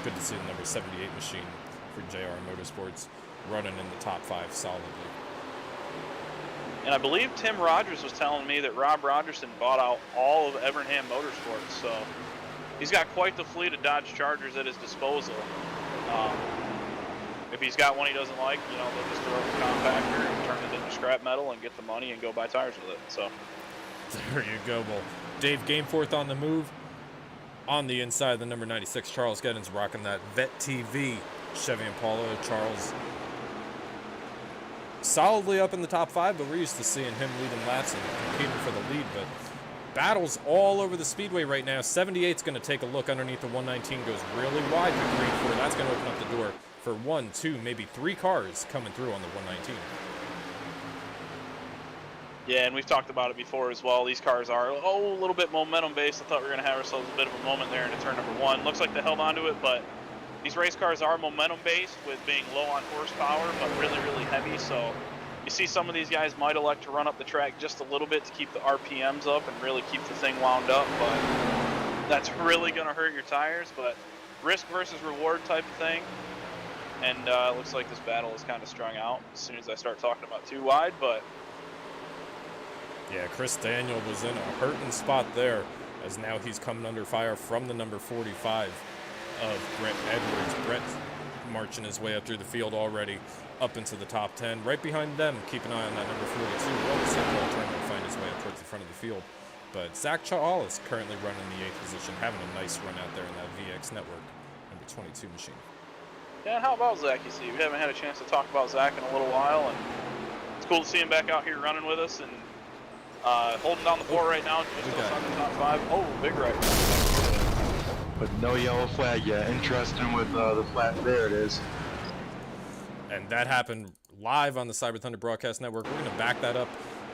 Good to see the number 78 machine for JR Motorsports running in the top 5 solidly.
And I believe Tim Rogers was telling me that Rob Rogerson bought out all of Evernham Motorsports, so he's got quite the fleet of Dodge Chargers at his disposal. If he's got one he doesn't like, they'll just throw it in the compactor and turn it into scrap metal and get the money and go buy tires with it. So
there you go. Well, Dave Gameforth on the move. On the inside, the number 96, Charles Geddens, rocking that Vet TV Chevy Impala. Charles solidly up in the top 5, but we're used to seeing him leading laps and competing for the lead. But battles all over the speedway right now. 78's going to take a look underneath the 119, goes really wide to green 4. That's going to open up the door for 1, 2, maybe 3 cars coming through on the 119.
Yeah, and we've talked about it before as well. These cars are a little bit momentum based. I thought we were going to have ourselves a bit of a moment there into turn number 1. Looks like they held onto it, but these race cars are momentum based with being low on horsepower, but really, really heavy. So you see some of these guys might elect to run up the track just a little bit to keep the RPMs up and really keep the thing wound up. But that's really going to hurt your tires, but risk versus reward type of thing. And it looks like this battle is kind of strung out as soon as I start talking about too wide, but
Yeah, Chris Daniel was in a hurting spot there, as now he's coming under fire from the number 45 of Brett Edwards. Brett marching his way up through the field already, up into the top 10. Right behind them, keep an eye on that number 42. Well, the second trying to find his way up towards the front of the field. But Zach Chaalis currently running the 8th position, having a nice run out there in that VX Network number 22 machine.
yeah, and how about Zach, you see? We haven't had a chance to talk about Zach in a little while, and it's cool to see him back out here running with us and holding down the floor right now, just outside the top 5. Oh, big right.
But no yellow flag yet. Interesting with the flat. There it is.
And that happened live on the Cyber Thunder Broadcast Network. We're going to back that up.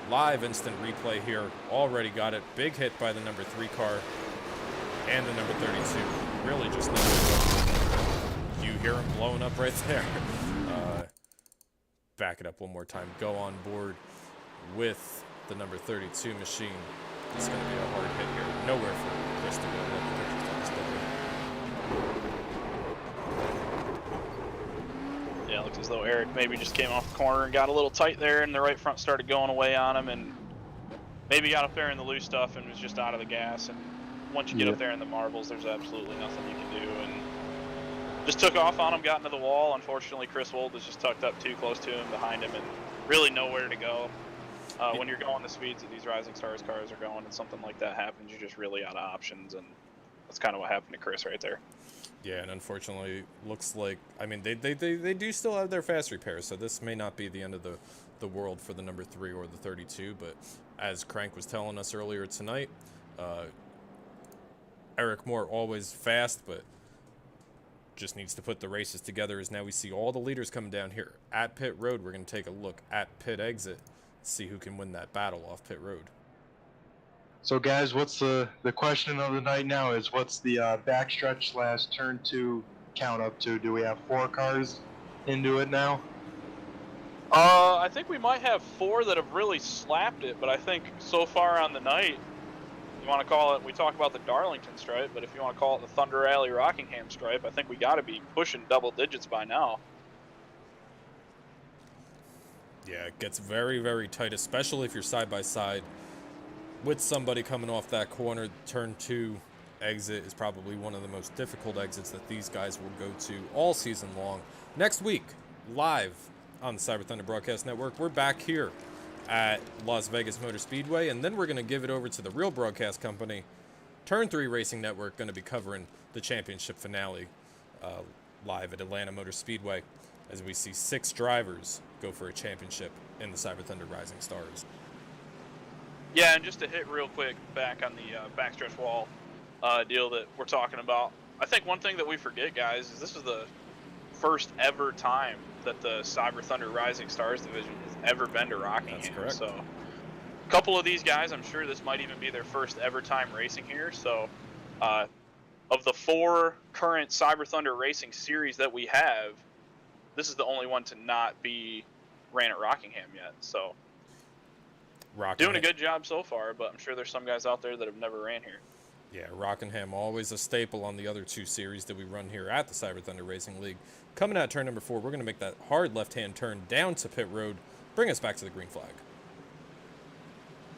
Live instant replay here. Already got it. Big hit by the number 3 car and the number 32. Really just you hear him blowing up right there. Back it up one more time. Go on board with the number 32 machine. It's going to be a hard hit here. Nowhere for Chris to go.
Yeah, it looks as though Eric maybe just came off the corner and got a little tight there, and the right front started going away on him, and maybe got up there in the loose stuff and was just out of the gas. And once you get up there in the marbles, there's absolutely nothing you can do. And just took off on him, got into the wall. Unfortunately, Chris Wold was just tucked up too close to him, behind him, and really nowhere to go. When you're going the speeds that these Rising Stars cars are going and something like that happens, you're just really out of options, and that's kind of what happened to Chris right there.
Yeah, and unfortunately, looks like, I mean, they do still have their fast repairs, so this may not be the end of the world for the number 3 or the 32, but as Crank was telling us earlier tonight, Eric Moore always fast, but just needs to put the races together, as now we see all the leaders coming down here at pit road. We're going to take a look at pit exit, see who can win that battle off pit road.
So guys, what's the question of the night now is what's the backstretch / turn 2 count up to? Do we have 4 cars into it now?
I think we might have 4 that have really slapped it, but I think so far on the night, you want to call it, we talk about the Darlington stripe, but if you want to call it the Thunder Alley Rockingham stripe, I think we got to be pushing double digits by now.
Yeah, it gets very, very tight, especially if you're side by side with somebody coming off that corner. Turn 2 exit is probably one of the most difficult exits that these guys will go to all season long. Next week, live on the Cyber Thunder Broadcast Network, we're back here at Las Vegas Motor Speedway, and then we're going to give it over to the real broadcast company, Turn 3 Racing Network, going to be covering the championship finale live at Atlanta Motor Speedway, as we see 6 drivers go for a championship in the Cyber Thunder Rising Stars.
Yeah, and just to hit real quick back on the backstretch wall deal that we're talking about, I think one thing that we forget, guys, is this is the first ever time that the Cyber Thunder Rising Stars division has ever been to Rockingham.
That's correct.
So a couple of these guys, I'm sure this might even be their first ever time racing here. So of the 4 current Cyber Thunder Racing series that we have, this is the only one to not be ran at Rockingham yet. So doing a good job so far, but I'm sure there's some guys out there that have never ran here.
Yeah, Rockingham, always a staple on the other 2 series that we run here at the Cyber Thunder Racing League. Coming out turn number 4, we're going to make that hard left-hand turn down to pit road, bring us back to the green flag.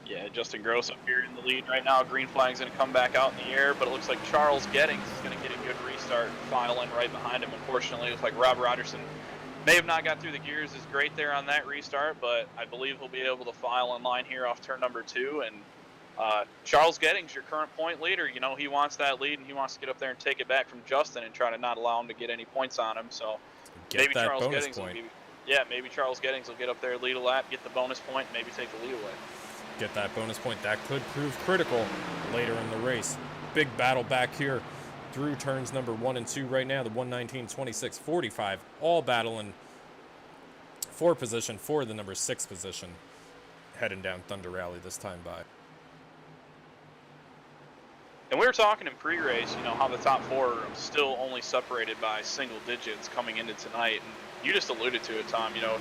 Yeah, Justin Gross up here in the lead right now. Green flag's going to come back out in the air, but it looks like Charles Gettings is going to get a good restart and file in right behind him. Unfortunately, it looks like Rob Rogerson may have not got through the gears as great there on that restart, but I believe he'll be able to file in line here off turn number 2. And Charles Gettings, your current point leader, you know, he wants that lead and he wants to get up there and take it back from Justin and try to not allow him to get any points on him. So maybe Charles Gettings maybe Charles Gettings will get up there, lead a lap, get the bonus point, and maybe take the lead away.
Get that bonus point. That could prove critical later in the race. Big battle back here through turns number 1 and 2 right now. The 119, 26, 45, all battling for position for the number 6 position, heading down Thunder Alley this time by.
And we were talking in pre-race, you know, how the top 4 are still only separated by single digits coming into tonight. And you just alluded to it, Tom. You know,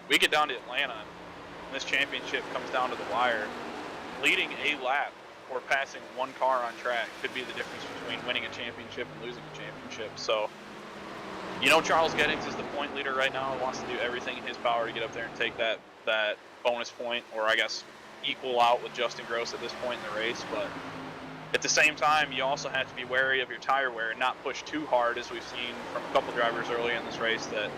we get down to Atlanta, and this championship comes down to the wire. Leading a lap or passing one car on track could be the difference between winning a championship and losing a championship. So, you know, Charles Gettings is the point leader right now and wants to do everything in his power to get up there and take that bonus point, or I guess equal out with Justin Gross at this point in the race. But at the same time, you also have to be wary of your tire wear and not push too hard, as we've seen from a couple drivers early in this race that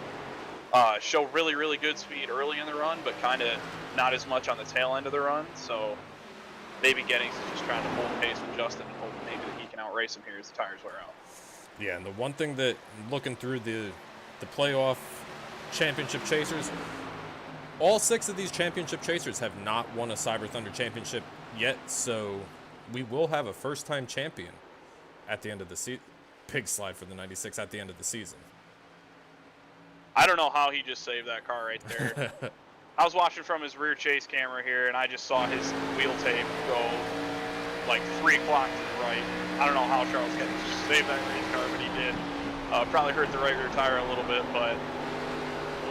show really, really good speed early in the run, but kind of not as much on the tail end of the run. So maybe Gettings is just trying to hold pace with Justin and hoping maybe that he can outrace him here as the tires wear out.
Yeah, and the one thing that, looking through the playoff championship chasers, all 6 of these championship chasers have not won a Cyber Thunder championship yet, so we will have a first-time champion at the end of the season. Pig slide for the 96 at the end of the season.
I don't know how he just saved that car right there. I was watching from his rear chase camera here, and I just saw his wheel tape go like 3 o'clock to the right. I don't know how Charles Gettings just saved that race car, but he did. Probably hurt the right rear tire a little bit, but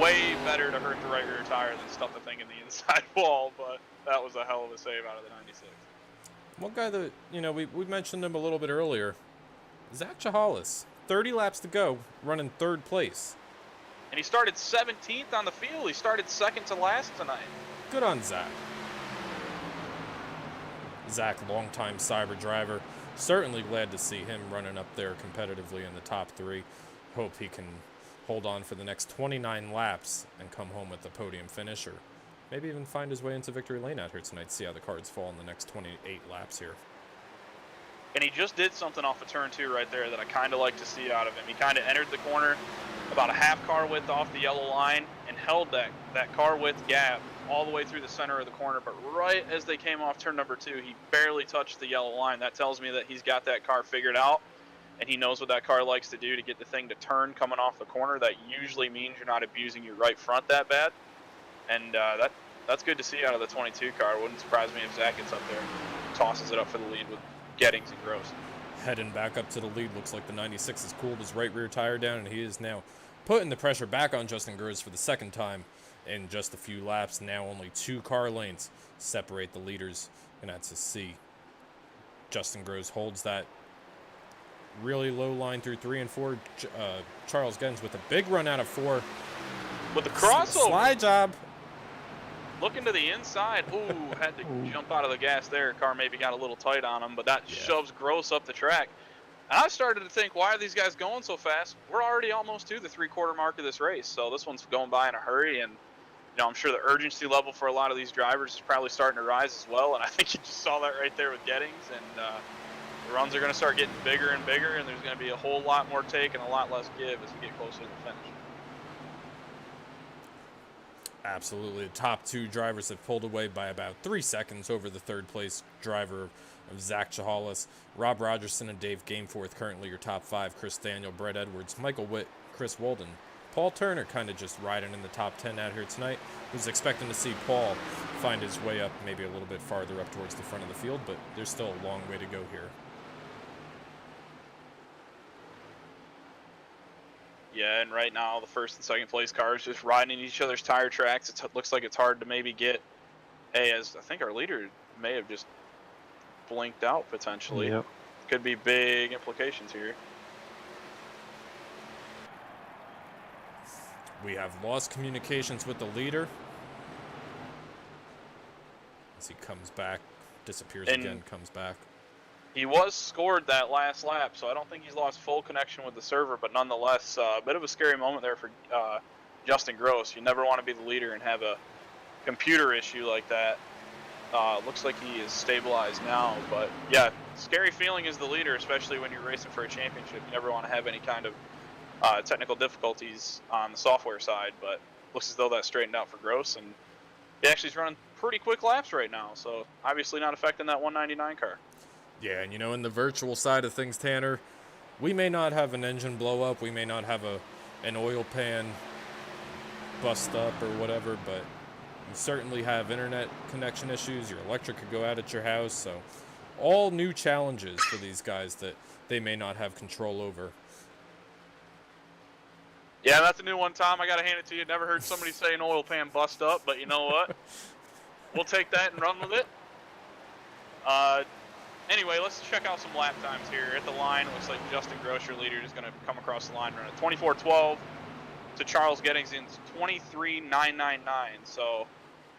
way better to hurt the right rear tire than stuff the thing in the inside wall. But that was a hell of a save out of the 96.
One guy that, you know, we mentioned him a little bit earlier, Zach Chahalis. 30 laps to go, running 3rd place.
And he started 17th on the field. He started 2nd to last tonight.
Good on Zach. Zach, longtime Cyber driver. Certainly glad to see him running up there competitively in the top 3. Hope he can hold on for the next 29 laps and come home with a podium finish, or maybe even find his way into victory lane out here tonight. See how the cards fall in the next 28 laps here.
And he just did something off of turn 2 right there that I kind of like to see out of him. He kind of entered the corner about a half car width off the yellow line and held that car width gap all the way through the center of the corner. But right as they came off turn number 2, he barely touched the yellow line. That tells me that he's got that car figured out, and he knows what that car likes to do to get the thing to turn coming off the corner. That usually means you're not abusing your right front that bad. And that's good to see out of the 22 car. It wouldn't surprise me if Zach gets up there and tosses it up for the lead with Gettings and Gross.
Heading back up to the lead, looks like the 96 has cooled his right rear tire down, and he is now putting the pressure back on Justin Gross for the 2nd time in just a few laps. Now only 2 car lanes separate the leaders, and that's a C. Justin Gross holds that really low line through 3 and 4. Charles Gettings with a big run out of 4.
With the crossover.
Slide job.
Looking to the inside. Ooh, had to jump out of the gas there. Car maybe got a little tight on him, but that shoves Gross up the track. And I started to think, why are these guys going so fast? We're already almost to the 3/4 mark of this race, so this one's going by in a hurry. And you know, I'm sure the urgency level for a lot of these drivers is probably starting to rise as well. And I think you just saw that right there with Gettings. And the runs are going to start getting bigger and bigger, and there's going to be a whole lot more take and a lot less give as we get closer to the finish.
Absolutely. The top 2 drivers have pulled away by about 3 seconds over the 3rd place driver of Zach Chahalis. Rob Rogerson and Dave Gameforth currently your top 5. Chris Daniel, Brett Edwards, Michael Witt, Chris Walden. Paul Turner kind of just riding in the top 10 out here tonight. Was expecting to see Paul find his way up maybe a little bit farther up towards the front of the field, but there's still a long way to go here.
Yeah, and right now the 1st and 2nd place cars just riding each other's tire tracks. It looks like it's hard to maybe get. Hey, as I think our leader may have just blinked out potentially.
Yep.
Could be big implications here.
We have lost communications with the leader. As he comes back, disappears again, comes back.
He was scored that last lap, so I don't think he's lost full connection with the server, but nonetheless, a bit of a scary moment there for Justin Gross. You never want to be the leader and have a computer issue like that. Looks like he is stabilized now, but yeah, scary feeling as the leader, especially when you're racing for a championship. You never want to have any kind of technical difficulties on the software side, but looks as though that straightened out for Gross, and he actually is running pretty quick laps right now, so obviously not affecting that 199 car.
Yeah, and you know, in the virtual side of things, Tanner, we may not have an engine blow up, we may not have an oil pan bust up or whatever, but you certainly have internet connection issues, your electric could go out at your house, so all new challenges for these guys that they may not have control over.
Yeah, that's a new one, Tom. I got to hand it to you. Never heard somebody say an oil pan bust up, but you know what? We'll take that and run with it. Anyway, let's check out some lap times here. At the line, it looks like Justin Gross, your leader, is going to come across the line running 24:12 to Charles Gettings in 23:999. So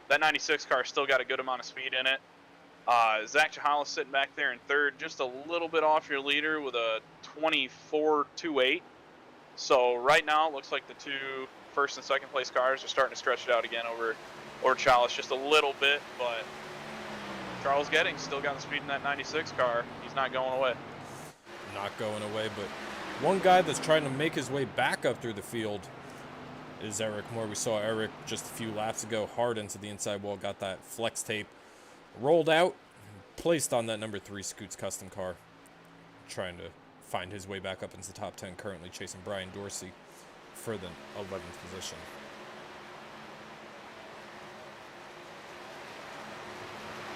that 96 car still got a good amount of speed in it. Zach Chahalis sitting back there in third, just a little bit off your leader with a 24:28. So right now, it looks like the two first and second place cars are starting to stretch it out again over Chahalis just a little bit, but Charles Gettings still got the speed in that 96 car. He's not going away.
Not going away, but one guy that's trying to make his way back up through the field is Eric Moore. We saw Eric just a few laps ago hard into the inside wall, got that flex tape rolled out, placed on that number 3 Scoots custom car, trying to find his way back up into the top 10, currently chasing Brian Dorsey for the 11th position.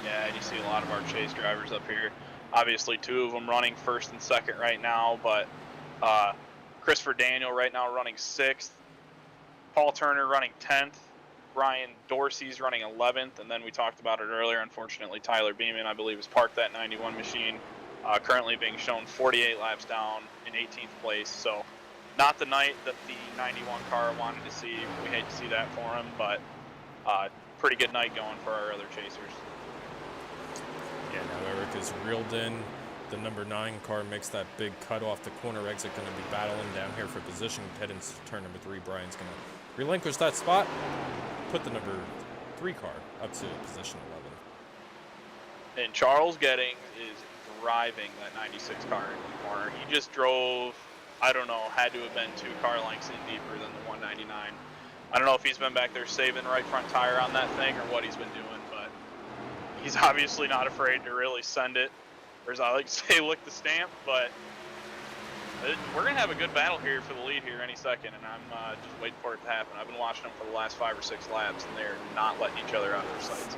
Yeah, and you see a lot of our chase drivers up here. Obviously, 2 of them running first and second right now, but Christopher Daniel right now running 6th. Paul Turner running 10th. Brian Dorsey's running 11th, and then we talked about it earlier. Unfortunately, Tyler Beeman, I believe, has parked that 91 machine, currently being shown 48 laps down in 18th place. So not the night that the 91 car wanted to see. We hate to see that for him, but pretty good night going for our other chasers.
Yeah, now Eric is reeled in. The number 9 car makes that big cut off the corner exit, going to be battling down here for position. Head into turn number 3. Brian's going to relinquish that spot, put the number 3 car up to position 11.
And Charles Gettings is driving that 96 car in the corner. He just drove, I don't know, had to have been 2 car lengths in deeper than the 199. I don't know if he's been back there saving the right front tire on that thing or what he's been doing, but he's obviously not afraid to really send it, or as I like to say, lick the stamp. But we're going to have a good battle here for the lead here any second, and I'm just waiting for it to happen. I've been watching them for the last 5 or 6 laps, and they're not letting each other out of their sights.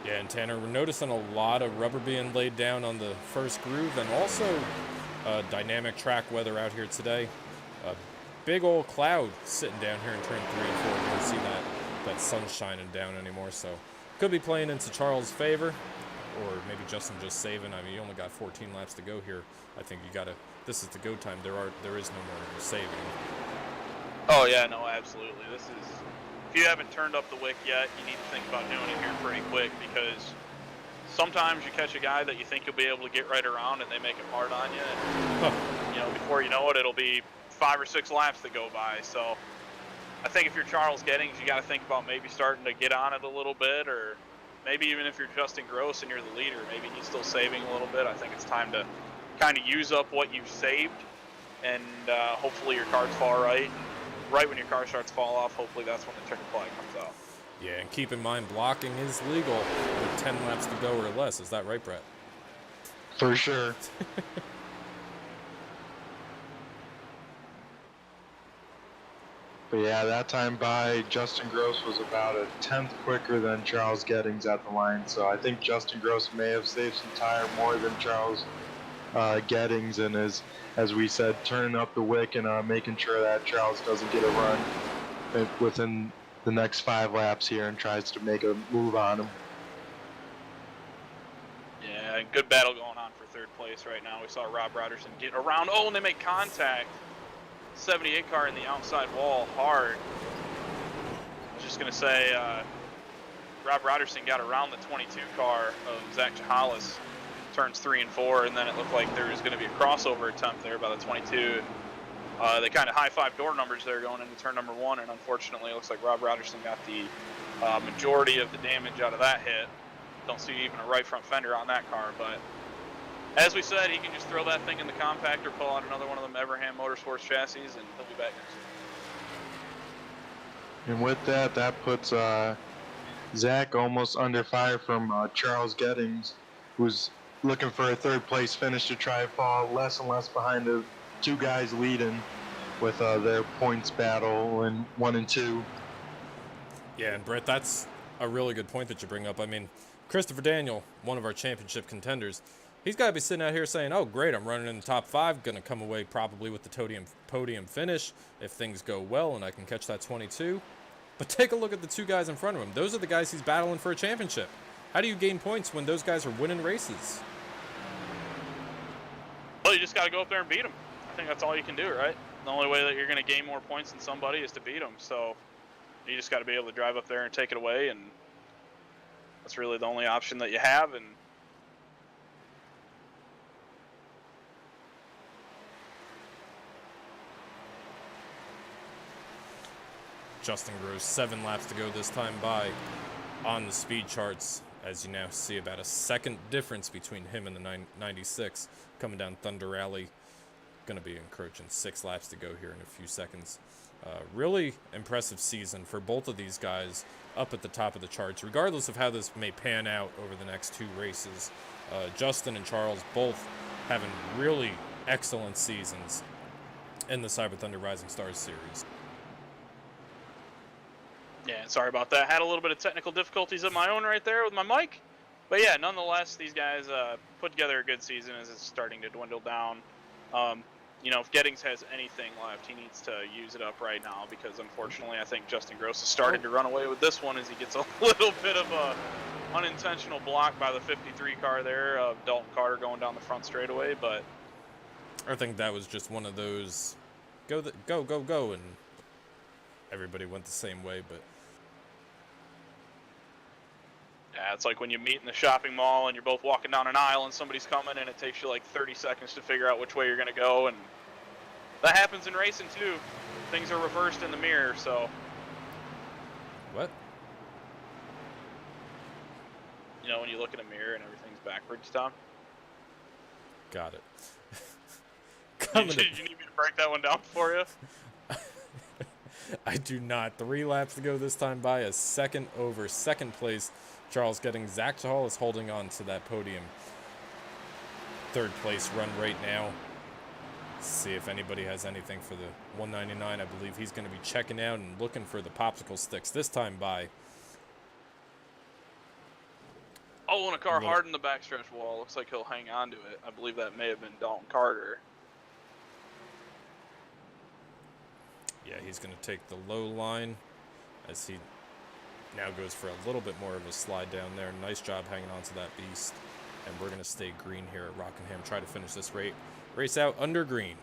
Yeah, and Tanner, we're noticing a lot of rubber being laid down on the first groove, and also dynamic track weather out here today. A big old cloud sitting down here in turn 3 and 4. You don't see that sun shining down anymore, so could be playing into Charles' favor, or maybe Justin just saving. I mean, you only got 14 laps to go here. I think you got to. This is the go time. There is no more saving.
Oh yeah, no, absolutely. This is. If you haven't turned up the wick yet, you need to think about doing it here pretty quick, because sometimes you catch a guy that you think you'll be able to get right around, and they make it hard on you. And, you know, before you know it, it'll be 5 or 6 laps that go by. So I think if you're Charles Gettings, you got to think about maybe starting to get on it a little bit, or maybe even if you're Justin Gross and you're the leader, maybe he's still saving a little bit. I think it's time to kind of use up what you've saved, and hopefully your cards fall right. And right when your car starts to fall off, hopefully that's when the checkered flag comes out.
Yeah, and keep in mind, blocking is legal with 10 laps to go or less. Is that right, Brett?
For sure. But yeah, that time by Justin Gross was about a 10th quicker than Charles Gettings at the line. So I think Justin Gross may have saved some tire more than Charles Gettings, and is, as we said, turning up the wick and making sure that Charles doesn't get a run within the next 5 laps here and tries to make a move on him.
Yeah, good battle going on for 3rd place right now. We saw Rob Roderson get around. Oh, and they make contact. 78 car in the outside wall hard. I was just going to say, Rob Roderson got around the 22 car of Zach Chahalis, turns 3 and 4, and then it looked like there was going to be a crossover attempt there by the 22. They kind of high-five door numbers there going into turn number 1, and unfortunately it looks like Rob Roderson got the majority of the damage out of that hit. Don't see even a right front fender on that car, but as we said, he can just throw that thing in the compactor, pull out another one of them Everham Motorsports chassis, and he'll be back next year.
And with that, that puts Zach almost under fire from Charles Gettings, who's looking for a 3rd place finish to try to fall less and less behind the 2 guys leading with their points battle in 1 and 2.
Yeah, and Brett, that's a really good point that you bring up. I mean, Christopher Daniel, one of our championship contenders, he's got to be sitting out here saying, oh, great, I'm running in the top 5, going to come away probably with the podium finish if things go well and I can catch that 22. But take a look at the 2 guys in front of him. Those are the guys he's battling for a championship. How do you gain points when those guys are winning races?
Well, you just got to go up there and beat them. I think that's all you can do, right? The only way that you're going to gain more points than somebody is to beat them. So you just got to be able to drive up there and take it away, and that's really the only option that you have. And
Justin Groves, 7 laps to go this time by on the speed charts. As you now see, about a second difference between him and the 96 coming down Thunder Alley. Going to be encroaching 6 laps to go here in a few seconds. Really impressive season for both of these guys up at the top of the charts, regardless of how this may pan out over the next 2 races. Justin and Charles both having really excellent seasons in the Cyber Thunder Rising Stars series.
yeah, sorry about that. Had a little bit of technical difficulties of my own right there with my mic. But yeah, nonetheless, these guys put together a good season as it's starting to dwindle down. You know, if Gettings has anything left, he needs to use it up right now because, unfortunately, I think Justin Gross is starting to run away with this one as he gets a little bit of a unintentional block by the 53 car there of Dalton Carter going down the front straightaway. But
I think that was just one of those go, and everybody went the same way. But
yeah, it's like when you meet in the shopping mall and you're both walking down an aisle and somebody's coming and it takes you like 30 seconds to figure out which way you're going to go. And that happens in racing too. Things are reversed in the mirror, so.
what?
You know, when you look in a mirror and everything's backwards, Tom?
Got it.
You need me to break that one down for you?
I do not. 3 laps to go this time by, a second over second place. Charles Gettings. Zach Chahal is holding on to that podium. 3rd place run right now. See if anybody has anything for the 199. I believe he's going to be checking out and looking for the popsicle sticks this time by.
Oh, and a car hard in the backstretch wall. Looks like he'll hang on to it. I believe that may have been Dalton Carter.
Yeah, he's going to take the low line as he now goes for a little bit more of a slide down there. Nice job hanging on to that beast. And we're going to stay green here at Rockingham. Try to finish this race out under green.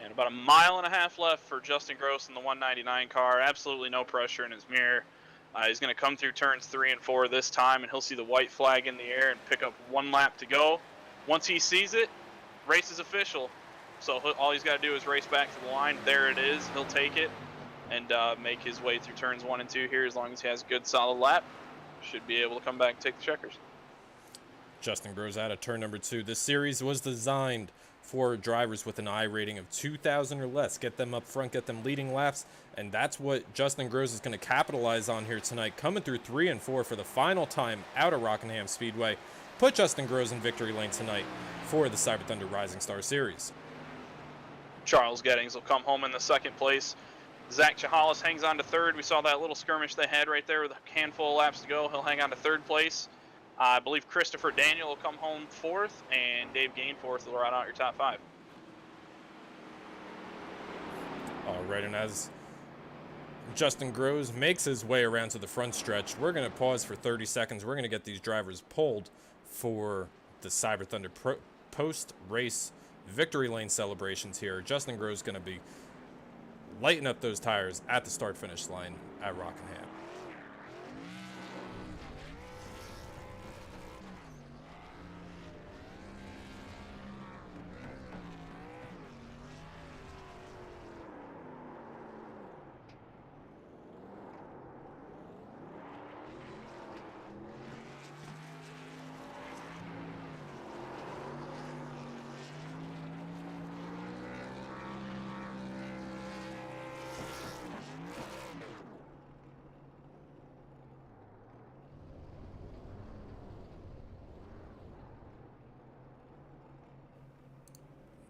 And about 1.5 miles left for Justin Gross in the 199 car. Absolutely no pressure in his mirror. He's going to come through turns 3 and 4 this time, and he'll see the white flag in the air and pick up 1 lap to go. Once he sees it, race is official. So all he's got to do is race back to the line. There it is. He'll take it and make his way through turns 1 and 2 here. As long as he has a good solid lap, should be able to come back and take the checkers.
Justin Groves out of turn number 2. This series was designed for drivers with an I rating of 2,000 or less. Get them up front, get them leading laps, and that's what Justin Groves is going to capitalize on here tonight. Coming through 3 and 4 for the final time out of Rockingham Speedway. Put Justin Groves in victory lane tonight for the Cyber Thunder Rising Star Series.
Charles Gettings will come home in the 2nd place. Zach Chahalis hangs on to 3rd. We saw that little skirmish they had right there with a handful of laps to go. He'll hang on to 3rd place. I believe Christopher Daniel will come home 4th, and Dave Gainforth will round out your top 5.
All right, and as Justin Groves makes his way around to the front stretch, we're going to pause for 30 seconds. We're going to get these drivers pulled for the Cyber Thunder post-race victory lane celebrations here. Justin Groves is going to be lighting up those tires at the start-finish line at Rockingham.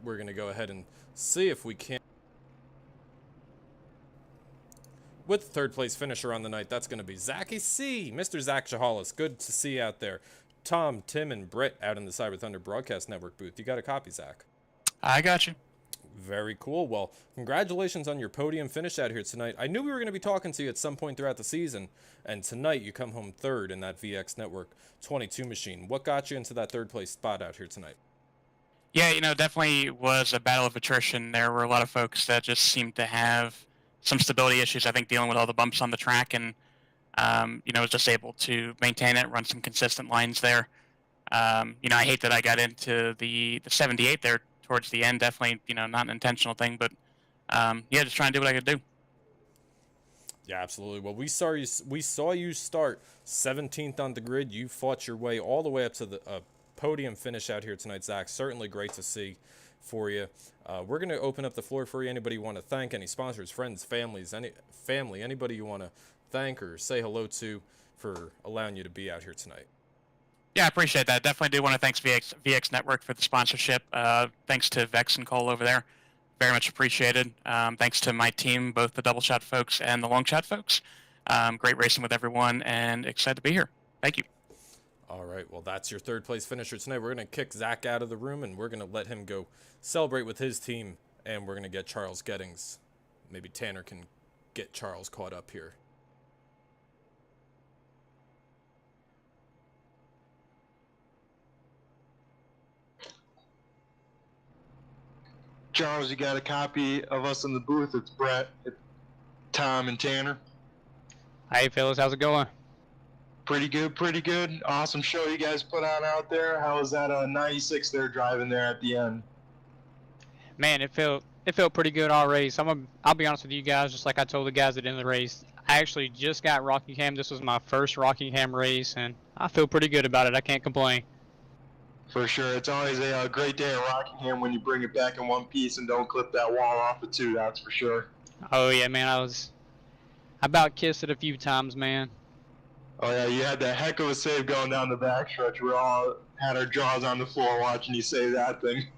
We're going to go ahead and see if we can. With the 3rd place finisher on the night, that's going to be Zachy C. Mr. Zach Chahalis. Good to see you out there. Tom, Tim, and Brett out in the Cyber Thunder Broadcast Network booth. You got a copy, Zach?
I got you.
Very cool. Well, congratulations on your podium finish out here tonight. I knew we were going to be talking to you at some point throughout the season, and tonight you come home 3rd in that VX Network 22 machine. What got you into that 3rd place spot out here tonight?
Yeah, definitely was a battle of attrition. There were a lot of folks that just seemed to have some stability issues, I think, dealing with all the bumps on the track, and was just able to maintain it, run some consistent lines there. I hate that I got into the 78 there towards the end. Definitely, not an intentional thing, but yeah, just trying to do what I could do.
Yeah, absolutely. Well, we saw you start 17th on the grid. You fought your way all the way up to the podium finish out here tonight, Zach. Certainly great to see for you. We're going to open up the floor for you. Anybody you want to thank? Any sponsors, friends, anybody you want to thank or say hello to for allowing you to be out here tonight?
Yeah, I appreciate that. Definitely do want to thank VX Network for the sponsorship. Thanks to Vex and Cole over there. Very much appreciated. Thanks to my team, both the double shot folks and the long shot folks. Great racing with everyone, and excited to be here. Thank you.
All right, well, that's your third place finisher tonight. We're going to kick Zach out of the room, and we're going to let him go celebrate with his team, and we're going to get Charles Gettings. Maybe Tanner can get Charles caught up here.
Charles, you got a copy of us in the booth? It's Brett, it's Tom, and Tanner.
Hey, fellas, how's it going?
Pretty good, pretty good. Awesome show you guys put on out there. How was that 96 there driving there at the end?
Man, it felt pretty good all race. I'll be honest with you guys, just like I told the guys at the end of the race. I actually just got Rockingham. This was my first Rockingham race, and I feel pretty good about it. I can't complain.
For sure. It's always a great day at Rockingham when you bring it back in one piece and don't clip that wall off of two, that's for sure.
Oh yeah, man, I about kissed it a few times, man.
Oh yeah, you had that heck of a save going down the backstretch. We all had our jaws on the floor watching you save that thing.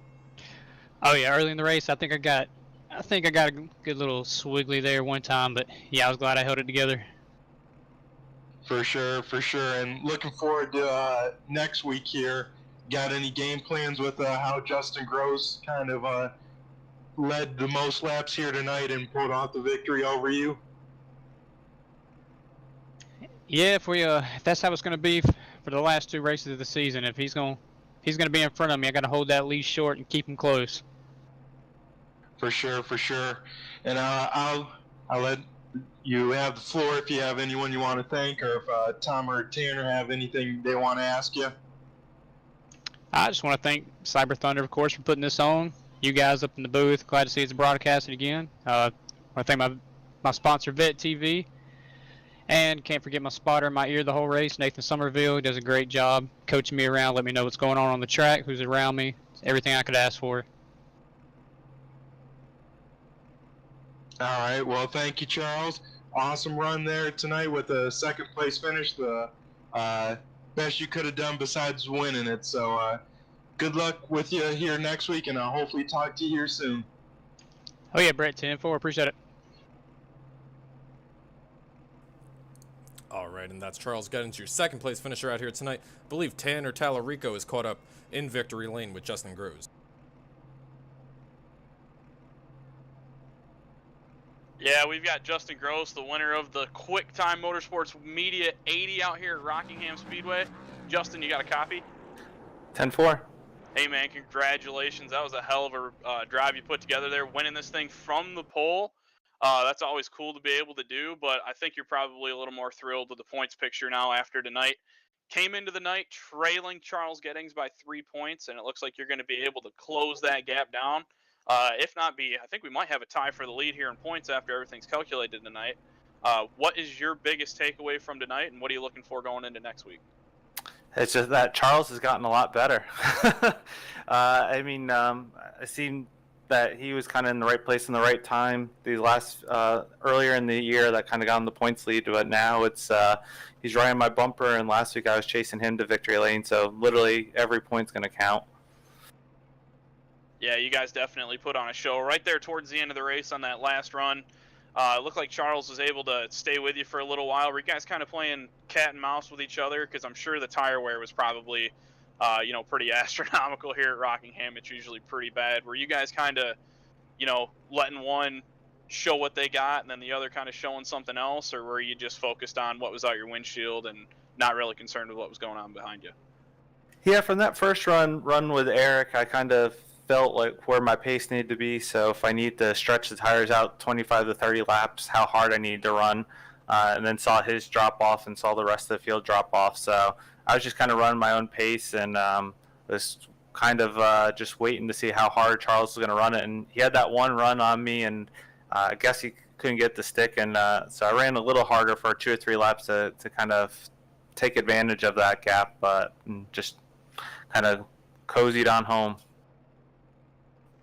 Oh yeah, early in the race, I think I got a good little swiggly there one time, but yeah, I was glad I held it together.
For sure, for sure. And looking forward to next week here. Got any game plans with how Justin Gross kind of led the most laps here tonight and pulled off the victory over you?
Yeah, if that's how it's going to be for the last two races of the season, if he's going to be in front of me, I got to hold that leash short and keep him close.
For sure, for sure. And I'll let you have the floor if you have anyone you want to thank, or if Tom or Tanner have anything they want to ask you.
I just want to thank Cyber Thunder, of course, for putting this on. You guys up in the booth, glad to see it's broadcasted again. I want to thank my sponsor, Vet TV. And can't forget my spotter in my ear the whole race, Nathan Somerville. He does a great job coaching me around, let me know what's going on the track, who's around me, everything I could ask for.
All right, well, thank you, Charles. Awesome run there tonight with a second place finish, the best you could have done besides winning it. So good luck with you here next week, and I'll hopefully talk to you here soon.
Oh yeah, Brett, 10-4, appreciate it.
All right, and that's Charles Gettings, your second place finisher out here tonight. I believe Tanner Tallarico is caught up in victory lane with Justin Groves.
Yeah, we've got Justin Gross, the winner of the Quick Time Motorsports Media 80 out here at Rockingham Speedway. Justin, you got a copy?
10-4.
Hey, man, congratulations. That was a hell of a drive you put together there, winning this thing from the pole. That's always cool to be able to do, but I think you're probably a little more thrilled with the points picture now after tonight. Came into the night trailing Charles Gettings by 3 points, and it looks like you're going to be able to close that gap down. If not I think we might have a tie for the lead here in points after everything's calculated tonight. What is your biggest takeaway from tonight, and what are you looking for going into next week?
It's just that Charles has gotten a lot better. I seen that he was kind of in the right place in the right time. These last earlier in the year, that kind of got him the points lead, but now it's he's riding my bumper, and last week I was chasing him to victory lane. So literally every point's going to count.
Yeah, you guys definitely put on a show right there towards the end of the race on that last run. It looked like Charles was able to stay with you for a little while. Were you guys kind of playing cat and mouse with each other? Because I'm sure the tire wear was probably, pretty astronomical here at Rockingham. It's usually pretty bad. Were you guys kind of, letting one show what they got and then the other kind of showing something else? Or were you just focused on what was out your windshield and not really concerned with what was going on behind you?
Yeah, from that first run with Eric, I kind of felt like where my pace needed to be. So if I need to stretch the tires out 25 to 30 laps, how hard I needed to run, and then saw his drop off and saw the rest of the field drop off. So I was just kind of running my own pace and was kind of just waiting to see how hard Charles was going to run it. And he had that one run on me, and I guess he couldn't get the stick, and so I ran a little harder for 2 or 3 laps to kind of take advantage of that gap, but just kind of cozied on home.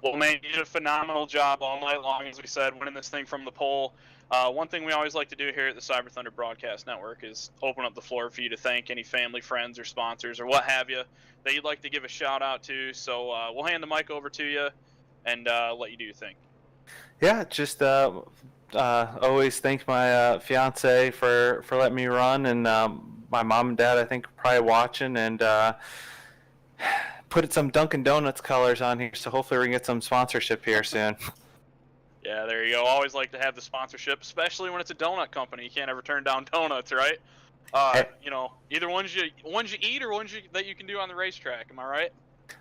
Well, man, you did a phenomenal job all night long, as we said, winning this thing from the pole. One thing we always like to do here at the Cyber Thunder Broadcast Network is open up the floor for you to thank any family, friends, or sponsors, or what have you, that you'd like to give a shout-out to. So we'll hand the mic over to you and let you do your thing.
Yeah, just always thank my fiance for letting me run, and my mom and dad, I think, are probably watching, and put some Dunkin' Donuts colors on here, so hopefully we can get some sponsorship here soon.
Yeah, there you go. Always like to have the sponsorship, especially when it's a donut company. You can't ever turn down donuts, right? You know, either ones you eat or ones that you can do on the racetrack. Am I right?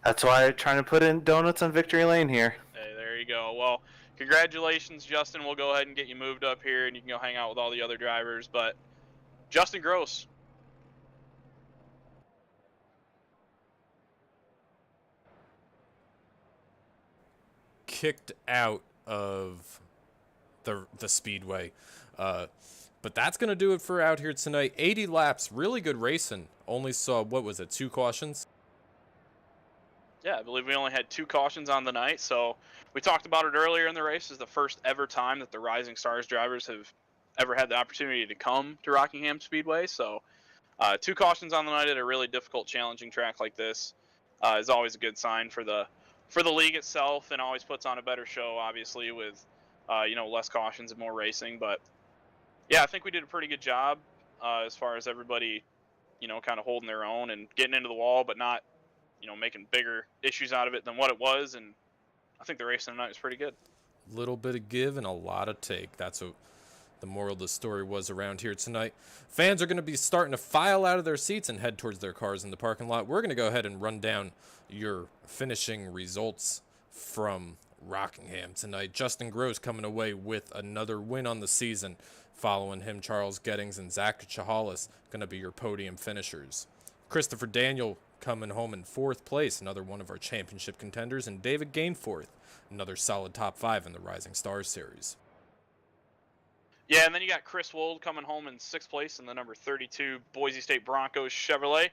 That's why I'm trying to put in donuts on Victory Lane here.
Hey, there you go. Well, congratulations, Justin. We'll go ahead and get you moved up here, and you can go hang out with all the other drivers. But Justin Gross.
Kicked out of the Speedway. But that's going to do it for out here tonight. 80 laps, really good racing. Only saw, what was it, 2 cautions?
Yeah, I believe we only had 2 cautions on the night. So we talked about it earlier in the race. This is the first ever time that the Rising Stars drivers have ever had the opportunity to come to Rockingham Speedway. So 2 cautions on the night at a really difficult, challenging track like this is always a good sign for the league itself, and always puts on a better show, obviously, with you know, less cautions and more racing. But yeah, I think we did a pretty good job as far as everybody, you know, kind of holding their own and getting into the wall, but not, you know, making bigger issues out of it than what it was. And I think the racing tonight was pretty good.
Little bit of give and a lot of take. That's what the moral of the story was around here tonight. Fans are going to be starting to file out of their seats and head towards their cars in the parking lot. We're going to go ahead and run down your finishing results from Rockingham tonight. Justin Gross coming away with another win on the season. Following him, Charles Gettings and Zach Chahalis going to be your podium finishers. Christopher Daniel coming home in 4th place, another one of our championship contenders, and David Gainforth, another solid top 5 in the Rising Stars series.
Yeah, and then you got Chris Wold coming home in 6th place in the number 32 Boise State Broncos Chevrolet,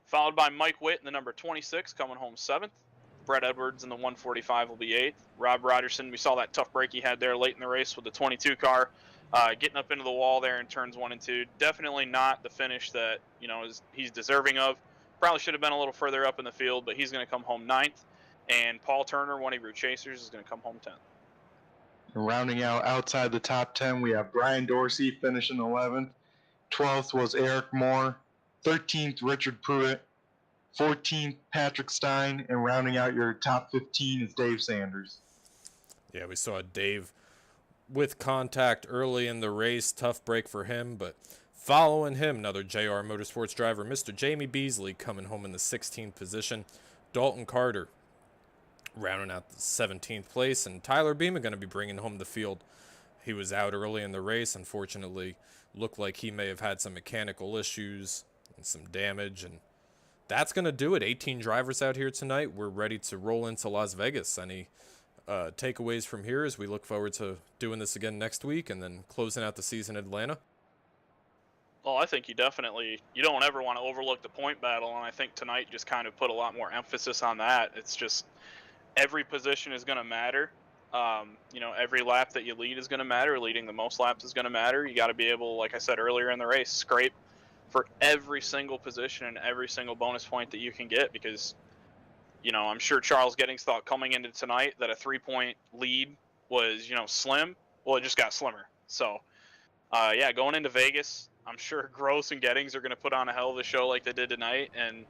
followed by Mike Witt in the number 26 coming home 7th. Brett Edwards in the 145 will be 8th. Rob Rogerson, we saw that tough break he had there late in the race with the 22 car, getting up into the wall there in turns 1 and 2. Definitely not the finish that, you know, he's deserving of. Probably should have been a little further up in the field, but he's going to come home 9th. And Paul Turner, one of your chasers, is going to come home 10th.
And rounding out outside the top 10, we have Brian Dorsey finishing 11th. 12th was Eric Moore. 13th, Richard Pruitt. 14th, Patrick Stein. And rounding out your top 15 is Dave Sanders.
Yeah, we saw Dave with contact early in the race. Tough break for him, but following him, another JR Motorsports driver, Mr. Jamie Beasley, coming home in the 16th position. Dalton Carter rounding out the 17th place, and Tyler Beeman going to be bringing home the field. He was out early in the race. Unfortunately, looked like he may have had some mechanical issues and some damage, and that's going to do it. 18 drivers out here tonight. We're ready to roll into Las Vegas. Any takeaways from here as we look forward to doing this again next week and then closing out the season in Atlanta?
Well, I think you don't ever want to overlook the point battle, and I think tonight just kind of put a lot more emphasis on that. It's just every position is going to matter. You know, every lap that you lead is going to matter. Leading the most laps is going to matter. You got to be able, like I said earlier in the race, scrape for every single position and every single bonus point that you can get, because, you know, I'm sure Charles Gettings thought coming into tonight that a 3-point lead was, you know, slim. Well, it just got slimmer. So, yeah, going into Vegas, I'm sure Gross and Gettings are going to put on a hell of a show like they did tonight. And,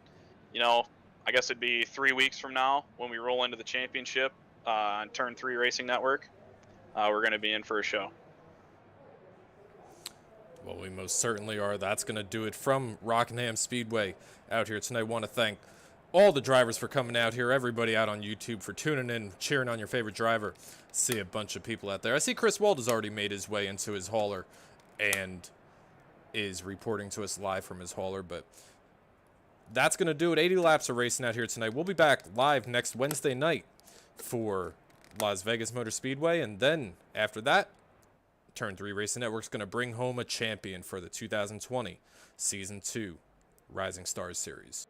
you know, I guess it'd be 3 weeks from now when we roll into the championship on Turn 3 Racing Network. We're going to be in for a show.
Well, we most certainly are. That's going to do it from Rockingham Speedway out here tonight. I want to thank all the drivers for coming out here, everybody out on YouTube for tuning in, cheering on your favorite driver. See a bunch of people out there. I see Chris Wald has already made his way into his hauler and is reporting to us live from his hauler, but that's going to do it. 80 laps of racing out here tonight. We'll be back live next Wednesday night for Las Vegas Motor Speedway, and then after that, Turn 3 Racing Network's going to bring home a champion for the 2020 Season 2 Rising Stars Series.